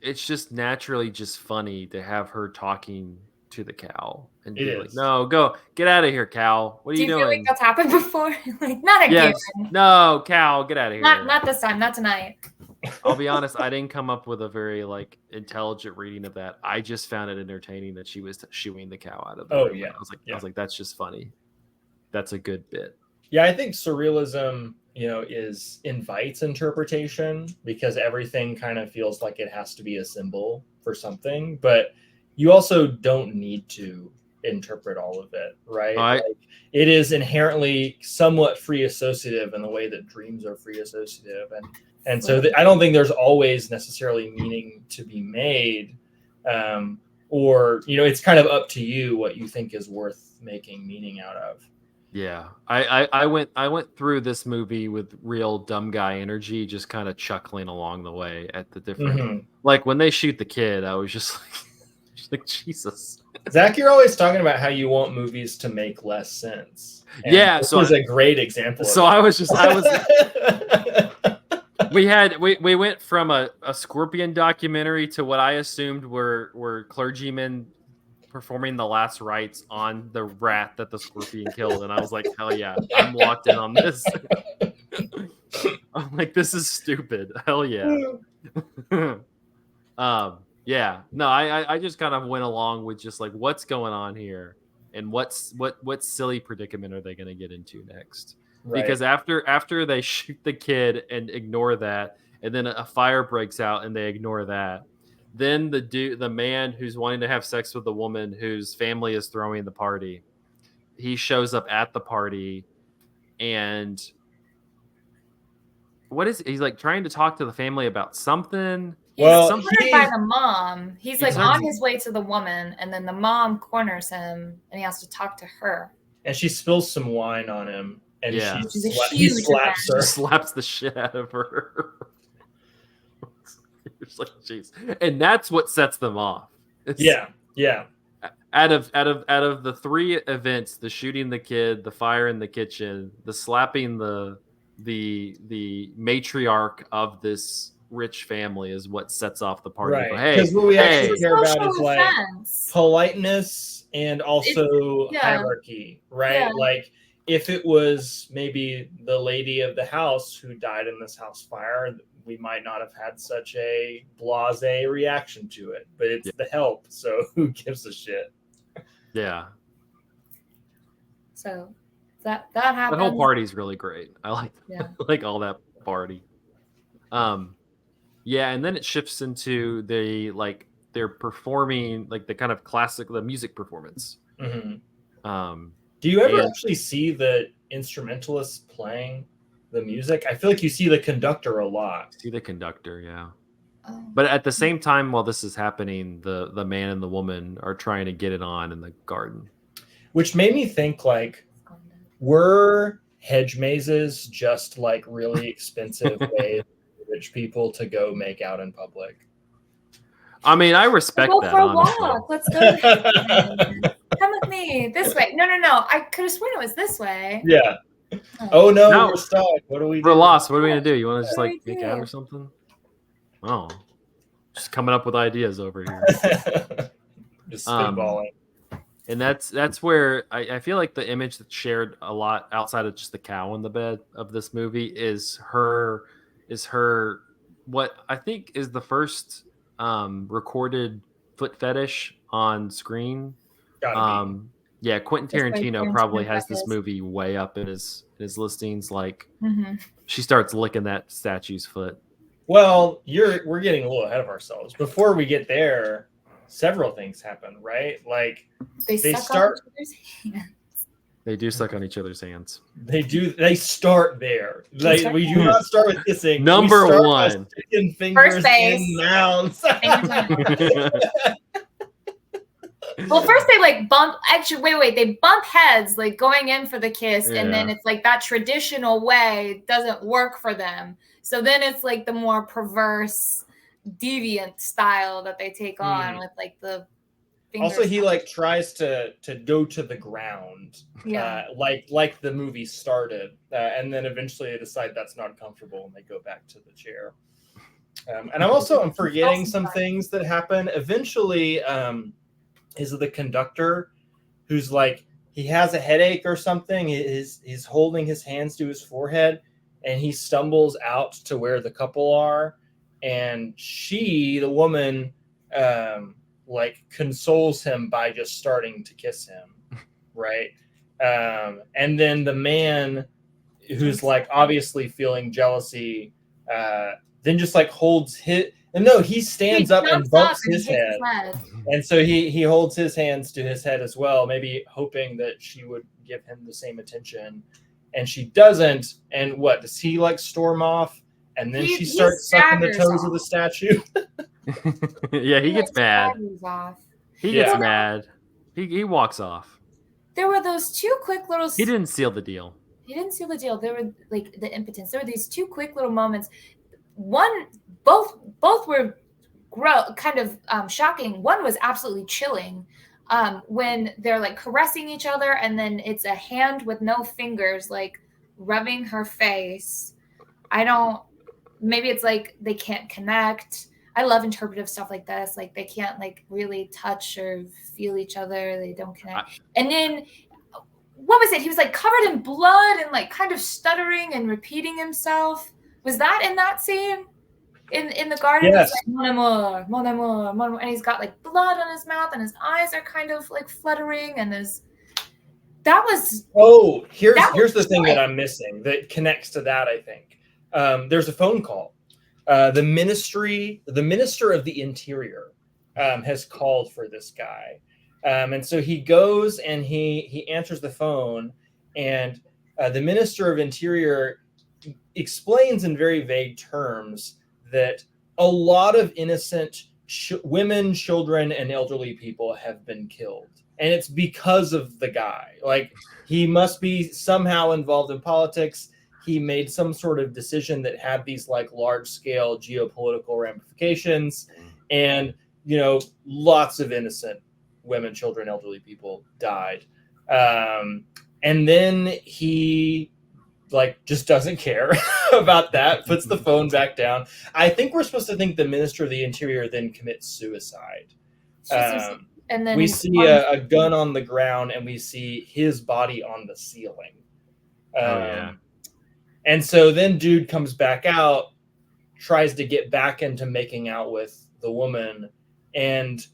It's just naturally just funny to have her talking to the cow and be like, no, go get out of here, cow. What are you doing? Do you feel like that's happened before? Like, not again. Yes. No, cow, get out of here. Not this time, not tonight. I'll be honest, I didn't come up with a very like intelligent reading of that. I just found it entertaining that she was shooing the cow out of the room. Yeah. I was like, that's just funny. That's a good bit. Yeah, I think surrealism, invites interpretation because everything kind of feels like it has to be a symbol for something, but you also don't need to interpret all of it, right? Like, it is inherently somewhat free associative in the way that dreams are free associative, and so I don't think there's always necessarily meaning to be made, or it's kind of up to you what you think is worth making meaning out of. Yeah, I went through this movie with real dumb guy energy, just kind of chuckling along the way at the different, like when they shoot the kid, I was just like Jesus. Zach, you're always talking about how you want movies to make less sense. And this was a great example. So I was we went from a scorpion documentary to what I assumed were clergymen performing the last rites on the rat that the scorpion killed, and I was like, hell yeah, I'm locked in on this. I'm like, this is stupid. Hell yeah. Yeah, no, I just kind of went along with just like what's going on here and what silly predicament are they going to get into next? Right. Because after they shoot the kid and ignore that, and then a fire breaks out and they ignore that, then the man who's wanting to have sex with the woman whose family is throwing the party, he shows up at the party, and he's like trying to talk to the family about something. He's cornered by the mom. He's like on his way to the woman, and then the mom corners him, and he has to talk to her. And she spills some wine on him, and he slaps her. Slaps the shit out of her. It's like, jeez. And that's what sets them off. Yeah. Out of the 3 events, the shooting the kid, the fire in the kitchen, the slapping the matriarch of this rich family is what sets off the party. Right. Because what we actually care about is like politeness and also hierarchy, right? Yeah. Like if it was maybe the lady of the house who died in this house fire, we might not have had such a blasé reaction to it, but it's the help, so who gives a shit? Yeah. So that happens. That whole party's really great. I like like all that party. Yeah, and then it shifts into they're performing like the kind of the music performance. Mm-hmm. Do you ever actually see the instrumentalists playing the music? I feel like you see the conductor a lot. See the conductor, yeah. But at the same time, while this is happening, the man and the woman are trying to get it on in the garden. Which made me think, like, were hedge mazes just like really expensive ways for rich people to go make out in public? I mean, I respect go that, for a honestly. walk. Let's go. To Come with me this way. No. I could have sworn it was this way. Yeah. Oh no, No. we're stuck. What do we do? We're lost. What are we gonna do? You want to just What do like we make out do? or something? Oh, just coming up with ideas over here. Just spitballing. And that's where I feel like the image that's shared a lot outside of just the cow in the bed of this movie is her what I think is the first recorded foot fetish on screen. Gotta be. Yeah, Quentin Just like Tarantino probably has this bias. movie way up in his listings. Like Mhm. she starts licking that statue's foot. Well, we're getting a little ahead of ourselves. Before we get there, several things happen, right? Like They suck start. on each other's hands. They do suck on each other's hands. They start there. Like we do not start with kissing. Number we start one. By sticking fingers First base. in mouths. Well, first they like bump. Actually, wait. They bump heads, like going in for the kiss, Yeah. and then it's like that traditional way doesn't work for them. So then it's like the more perverse, deviant style that they take on with like the. Also, he like tries to go to the ground, like the movie started, and then eventually they decide that's not comfortable and they go back to the chair. And I'm forgetting some things that happen. Eventually, is the conductor who's like he has a headache or something. He's holding his hands to his forehead, and he stumbles out to where the couple are, and she, the woman, like consoles him by just starting to kiss him, right? And then the man, who's like obviously feeling jealousy, then just like holds his. And no, he stands up and bumps his head. And so he holds his hands to his head as well, maybe hoping that she would give him the same attention. And she doesn't. And what, does he like storm off? And then she starts sucking the toes of the statue. Yeah, he gets mad. He gets mad. He walks off. There were those two quick little... He didn't seal the deal. There were like the impotence. There were these two quick little moments. Both were kind of shocking. One was absolutely chilling when they're like caressing each other, and then it's a hand with no fingers like rubbing her face. Maybe it's like they can't connect. I love interpretive stuff like this. Like they can't like really touch or feel each other. They don't connect. And then what was it? He was like covered in blood and like kind of stuttering and repeating himself. Was that in that scene? In the garden? Yes. It's like, mon amour, mon amour, mon amour. And he's got like blood on his mouth and his eyes are kind of like fluttering, and here's the thing that I'm missing that connects to that, I think. There's a phone call. The minister of the interior has called for this guy. And so he goes and he answers the phone, and the minister of interior explains in very vague terms that a lot of innocent women, children, and elderly people have been killed. And it's because of the guy. Like, he must be somehow involved in politics. He made some sort of decision that had these like large scale geopolitical ramifications, and lots of innocent women, children, elderly people died. And then he like just doesn't care about that, puts the phone back down. I think we're supposed to think the minister of the interior then commits suicide. And then we see a gun on the ground, and we see his body on the ceiling. And so then dude comes back out, tries to get back into making out with the woman, and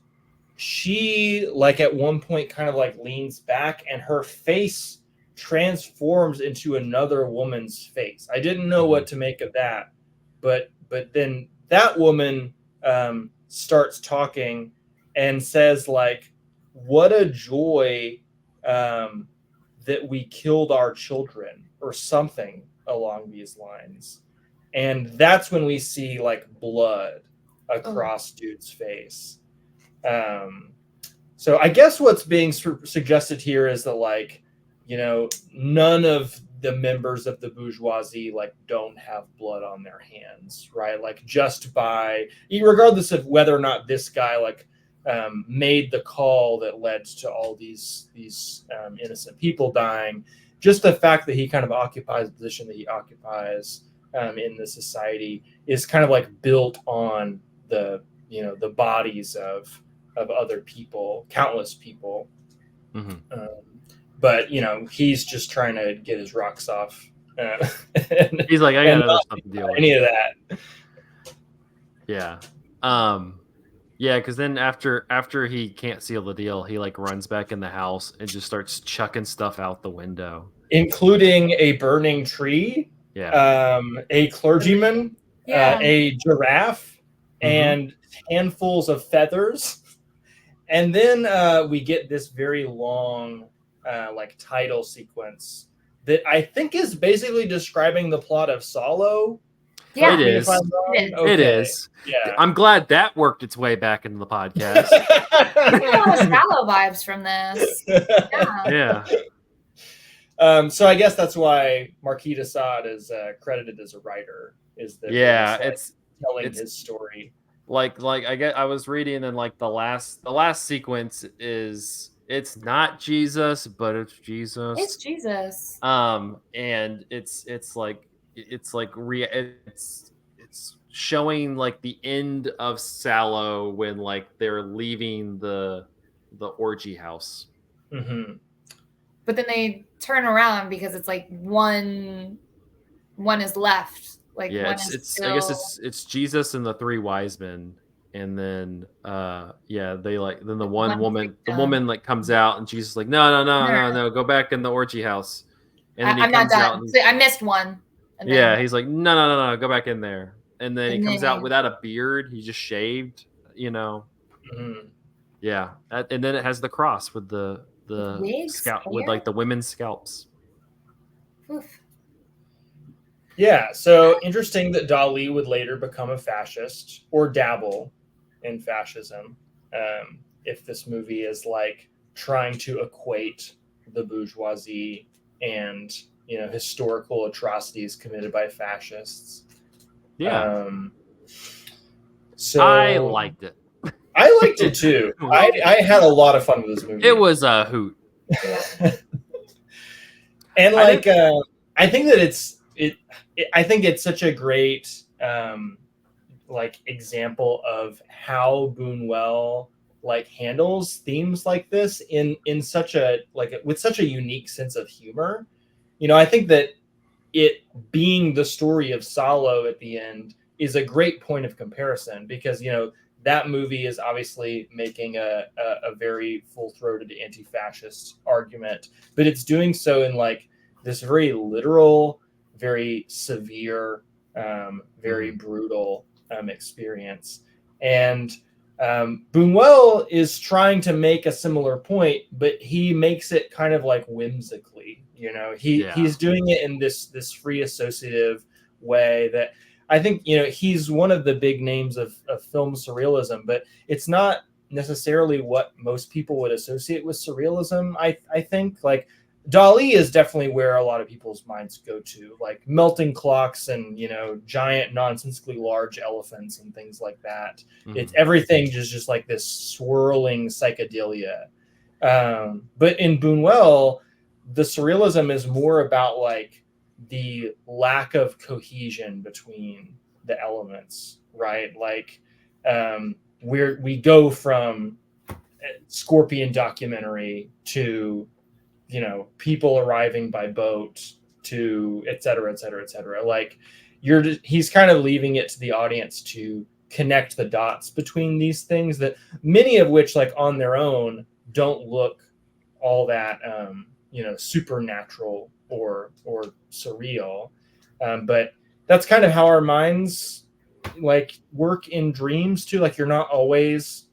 she like at one point kind of like leans back, and her face transforms into another woman's face. I didn't know what to make of that, but then that woman starts talking and says like, what a joy that we killed our children, or something along these lines. And that's when we see like blood across dude's face. So I guess what's being suggested here is that like, none of the members of the bourgeoisie like don't have blood on their hands, right? Like just by, regardless of whether or not this guy like made the call that led to all these innocent people dying, just the fact that he kind of occupies the position that he occupies in the society is kind of like built on the the bodies of other people, countless people. Mm-hmm. But he's just trying to get his rocks off. He's like, I got other stuff to deal with. Any of that. Yeah. Yeah, because then after he can't seal the deal, he like runs back in the house and just starts chucking stuff out the window, including a burning tree, a clergyman, a giraffe, and handfuls of feathers. And then we get this very long like title sequence that I think is basically describing the plot of Salo. Yeah, it is. It is. Yeah, I'm glad that worked its way back into the podcast. I get a lot of Salo vibes from this. Yeah. So I guess that's why Marquis de Sade is credited as a writer. Is that it's telling his story. Like I was reading, and like the last sequence is, it's not Jesus, but it's Jesus. It's Jesus. And it's showing like the end of Salo when like they're leaving the orgy house. Mm-hmm. But then they turn around because it's like one is left. Like I guess it's Jesus and the three wise men, and then the woman like comes out, and Jesus is like, no, go back in the orgy house. And then I'm not done. I missed one. He's like, no, go back in there. And then he comes out without a beard. He just shaved, Mm-hmm. Yeah, and then it has the cross with the scalp with like the women's scalps. Oof. Yeah, so interesting that Dalí would later become a fascist or dabble in fascism. If this movie is like trying to equate the bourgeoisie and historical atrocities committed by fascists. Yeah. So I liked it. I liked it too. I had a lot of fun with this movie. It was a hoot. And like I think that I think it's such a great like example of how Buñuel like handles themes like this in such a like with such a unique sense of humor. I think that it being the story of Salo at the end is a great point of comparison, because that movie is obviously making a very full-throated anti-fascist argument, but it's doing so in like this very literal, very severe, very brutal experience. And Buñuel is trying to make a similar point, but he makes it kind of like whimsically. He's doing it in this free associative way that I think he's one of the big names of film surrealism, but it's not necessarily what most people would associate with surrealism. I think like Dalí is definitely where a lot of people's minds go to, like melting clocks and giant nonsensically large elephants and things like that. Mm-hmm. It's everything just like this swirling psychedelia. But in Buñuel, the surrealism is more about like the lack of cohesion between the elements, right? Like we go from Scorpion documentary to people arriving by boat to et cetera, et cetera, et cetera. Like he's kind of leaving it to the audience to connect the dots between these things, that many of which like on their own don't look all that supernatural or surreal, but that's kind of how our minds like work in dreams too. Like you're not always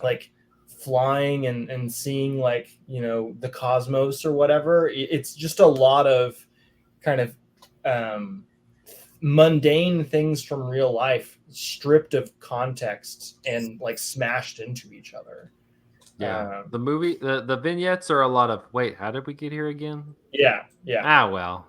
like flying and seeing like the cosmos or whatever. It's just a lot of kind of mundane things from real life stripped of context and like smashed into each other. The movie, the vignettes are a lot of, wait, how did we get here again? Yeah. Well,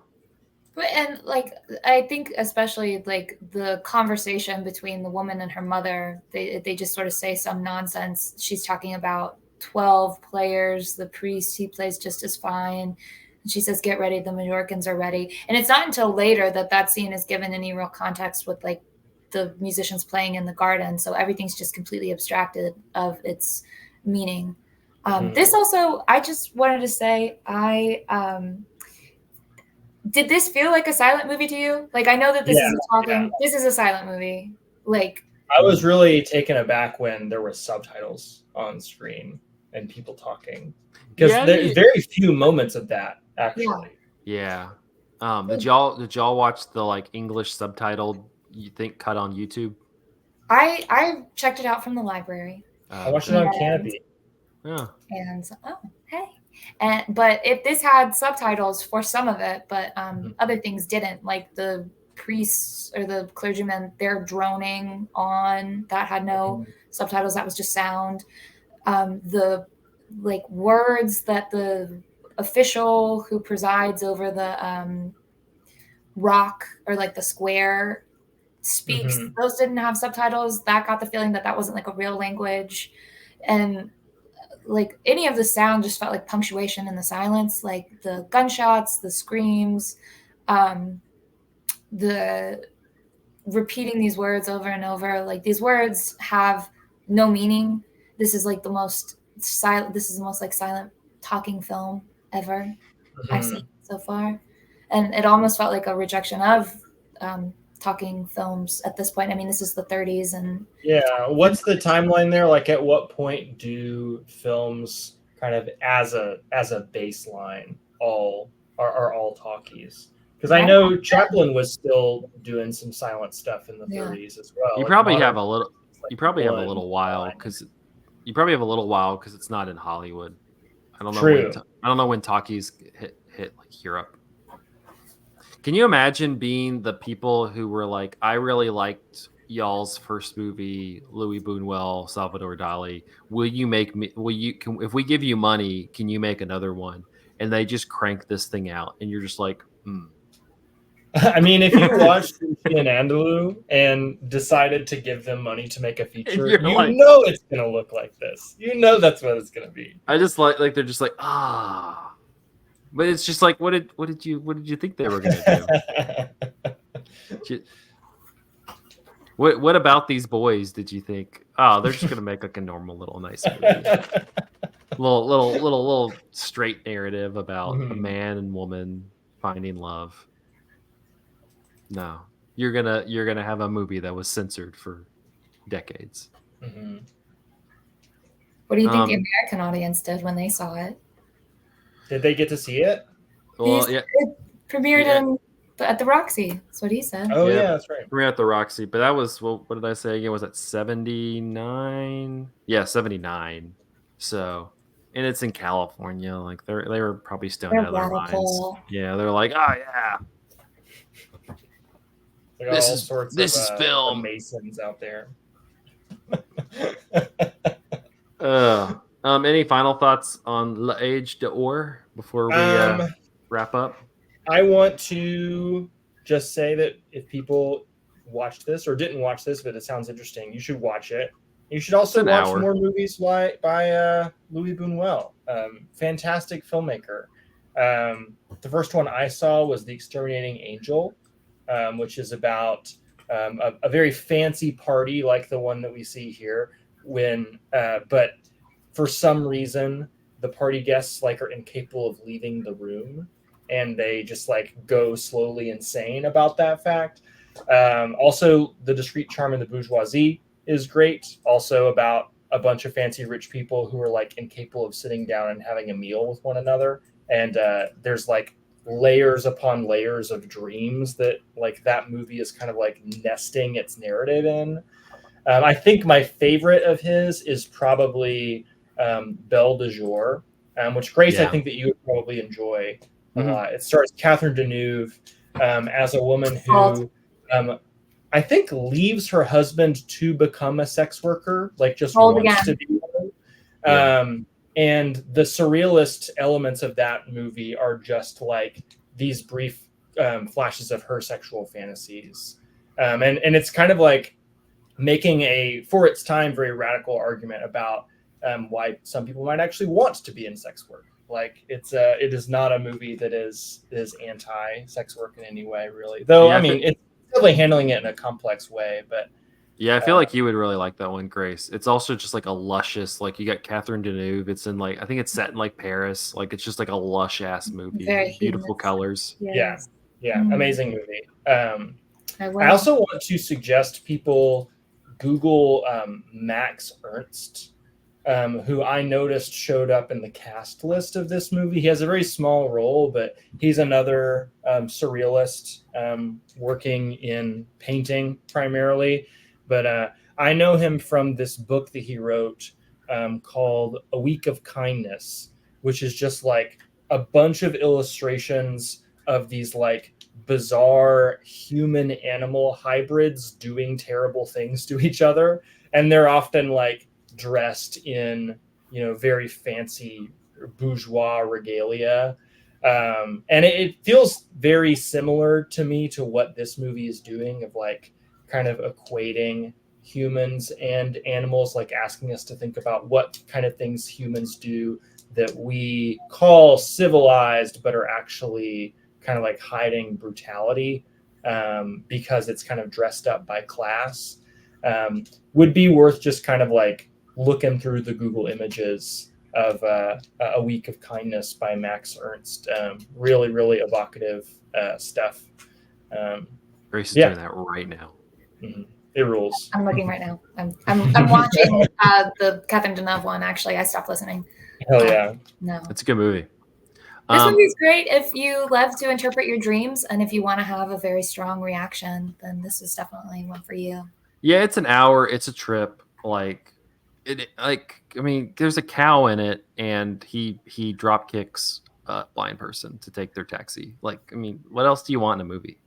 But and like I think especially like the conversation between the woman and her mother, they just sort of say some nonsense. She's talking about 12 players, the priest, he plays just as fine. And she says, "Get ready, the Majorcans are ready." And it's not until later that that scene is given any real context with like the musicians playing in the garden. So everything's just completely abstracted of its meaning. This also, I just wanted to say, did this feel like a silent movie to you? Like, I know that this is this is a silent movie. Like, I was really taken aback when there were subtitles on screen and people talking, because there's very few moments of that actually. Yeah. Did y'all watch the like English subtitled, you think, cut on YouTube? I checked it out from the library. I watched it on Canopy. Yeah. And but if this had subtitles for some of it, but other things didn't, like the priests or the clergymen, they're droning on, that had no subtitles, that was just sound. The like words that the official who presides over the rock or like the square speaks, those didn't have subtitles. That got the feeling that that wasn't like a real language. And like any of the sound just felt like punctuation in the silence, like the gunshots, the screams, the repeating these words over and over. Like these words have no meaning. This is like the most silent. This is the most like silent talking film ever I've seen so far, and it almost felt like a rejection of talking films at this point. I mean, this is the 30s, and what's the timeline there? Like, at what point do films kind of as a baseline are all talkies? Because I know Chaplin was still doing some silent stuff in the 30s as well. You probably have a little. You probably have a little while because it's not in Hollywood. I don't know. I don't know when talkies hit like Europe. Can you imagine being the people who were like, I really liked y'all's first movie, Louis Buñuel, Salvador Dalí. Will you make me? If we give you money, can you make another one? And they just crank this thing out, and you're just like, I mean, if you watched Lucien Andalou and decided to give them money to make a feature, you know it's gonna look like this. You know that's what it's gonna be. I just like they're just like but it's just like what did you think they were gonna do? What about these boys did you think? Oh, they're just gonna make like a normal little nice movie. little straight narrative about a man and woman finding love. No, you're gonna have a movie that was censored for decades. What do you think the American audience did when they saw it? Did they get to see it? Well, it premiered at the Roxy. That's what he said. Oh yeah, that's right. Premiered at the Roxy, but that was what did I say again? Was that 79? Yeah, 79. So, and it's in California. Like they were probably stoned out of their minds. Yeah, they're like, oh yeah. This is film. Masons out there. Any final thoughts on L'Age d'Or before we wrap up? I want to just say that if people watched this or didn't watch this, but it sounds interesting, you should watch it. You should also watch more movies by Louis Buñuel. Fantastic filmmaker. The first one I saw was The Exterminating Angel, which is about a very fancy party like the one that we see here. But for some reason, the party guests like are incapable of leaving the room, and they just like go slowly insane about that fact. Also, The Discreet Charm and the Bourgeoisie is great. Also about a bunch of fancy rich people who are like incapable of sitting down and having a meal with one another. And there's like layers upon layers of dreams that like that movie is kind of like nesting its narrative in. I think my favorite of his is probably Belle de Jour, which Grace, I think that you would probably enjoy a lot. It stars Catherine Deneuve as a woman who I think leaves her husband to become a sex worker, like just wants to be one. And the surrealist elements of that movie are just like these brief flashes of her sexual fantasies, and it's kind of like making a, for its time, very radical argument about why some people might actually want to be in sex work. Like it is not a movie that is anti-sex work in any way, really. Though Yeah, I mean, it's really handling it in a complex way. But yeah, I feel like you would really like that one, Grace. It's also just like a luscious, like you got Catherine Deneuve. It's in like, I think it's set in like Paris. Like it's just like a lush ass movie. Very Beautiful hedonist. colors. Yes. Yeah, amazing movie. I I also want to suggest people Google Max Ernst, who I noticed showed up in the cast list of this movie. He has a very small role, but he's another surrealist working in painting primarily. But I know him from this book that he wrote called A Week of Kindness, which is just like a bunch of illustrations of these like bizarre human animal hybrids doing terrible things to each other. And they're often like dressed in, very fancy bourgeois regalia. And it feels very similar to me to what this movie is doing, of like kind of equating humans and animals, like asking us to think about what kind of things humans do that we call civilized, but are actually kind of like hiding brutality because it's kind of dressed up by class. Would be worth just kind of like looking through the Google images of A Week of Kindness by Max Ernst. Really, really evocative stuff. Grace is doing that right now. Mm-hmm. It rules. I'm looking right now. I'm watching the Catherine Deneuve one. Actually, I stopped listening. Hell yeah! No, it's a good movie. This movie's great if you love to interpret your dreams, and if you want to have a very strong reaction, then this is definitely one for you. Yeah, it's an hour. It's a trip. Like, I mean, there's a cow in it, and he drop kicks a blind person to take their taxi. Like, I mean, what else do you want in a movie?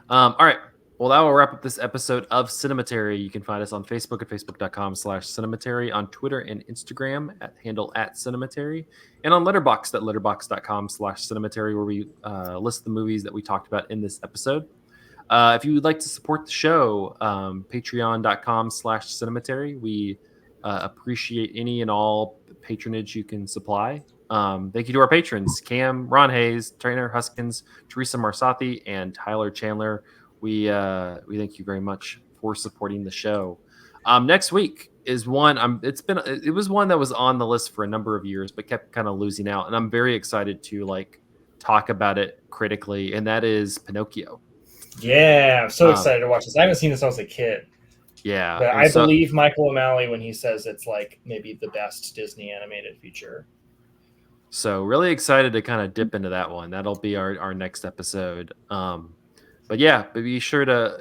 All right. Well, that will wrap up this episode of Cinematary. You can find us on Facebook at facebook.com/Cinematary, on Twitter and Instagram at handle @Cinematary, and on Letterboxd at letterboxd.com/Cinematary, where we list the movies that we talked about in this episode. If you would like to support the show, patreon.com/Cinematary. We appreciate any and all patronage you can supply. Thank you to our patrons, Cam, Ron Hayes, Trainer Huskins, Teresa Marsathi, and Tyler Chandler. We thank you very much for supporting the show. Next week is one it was one that was on the list for a number of years, but kept kind of losing out. And I'm very excited to like talk about it critically. And that is Pinocchio. Yeah, I'm so excited to watch this. I haven't seen this since I was a kid. Yeah. But I believe Michael O'Malley when he says it's like maybe the best Disney animated feature. So really excited to kind of dip into that one. That'll be our next episode. But be sure to,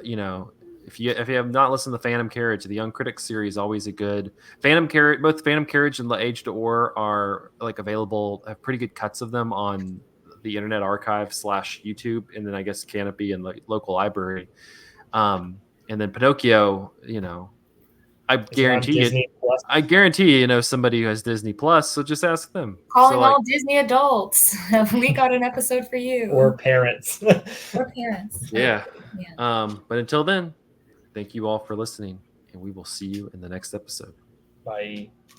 if you have not listened to Phantom Carriage, the Young Critics series, always a good Phantom Carriage. Both Phantom Carriage and La Age d'Or are like available, have pretty good cuts of them on the Internet Archive /YouTube, and then I guess Canopy and the local library. And then Pinocchio, I guarantee somebody who has Disney Plus, so just ask them. Calling all Disney adults. We got an episode for you. Or parents. Yeah. But until then, thank you all for listening, and we will see you in the next episode. Bye.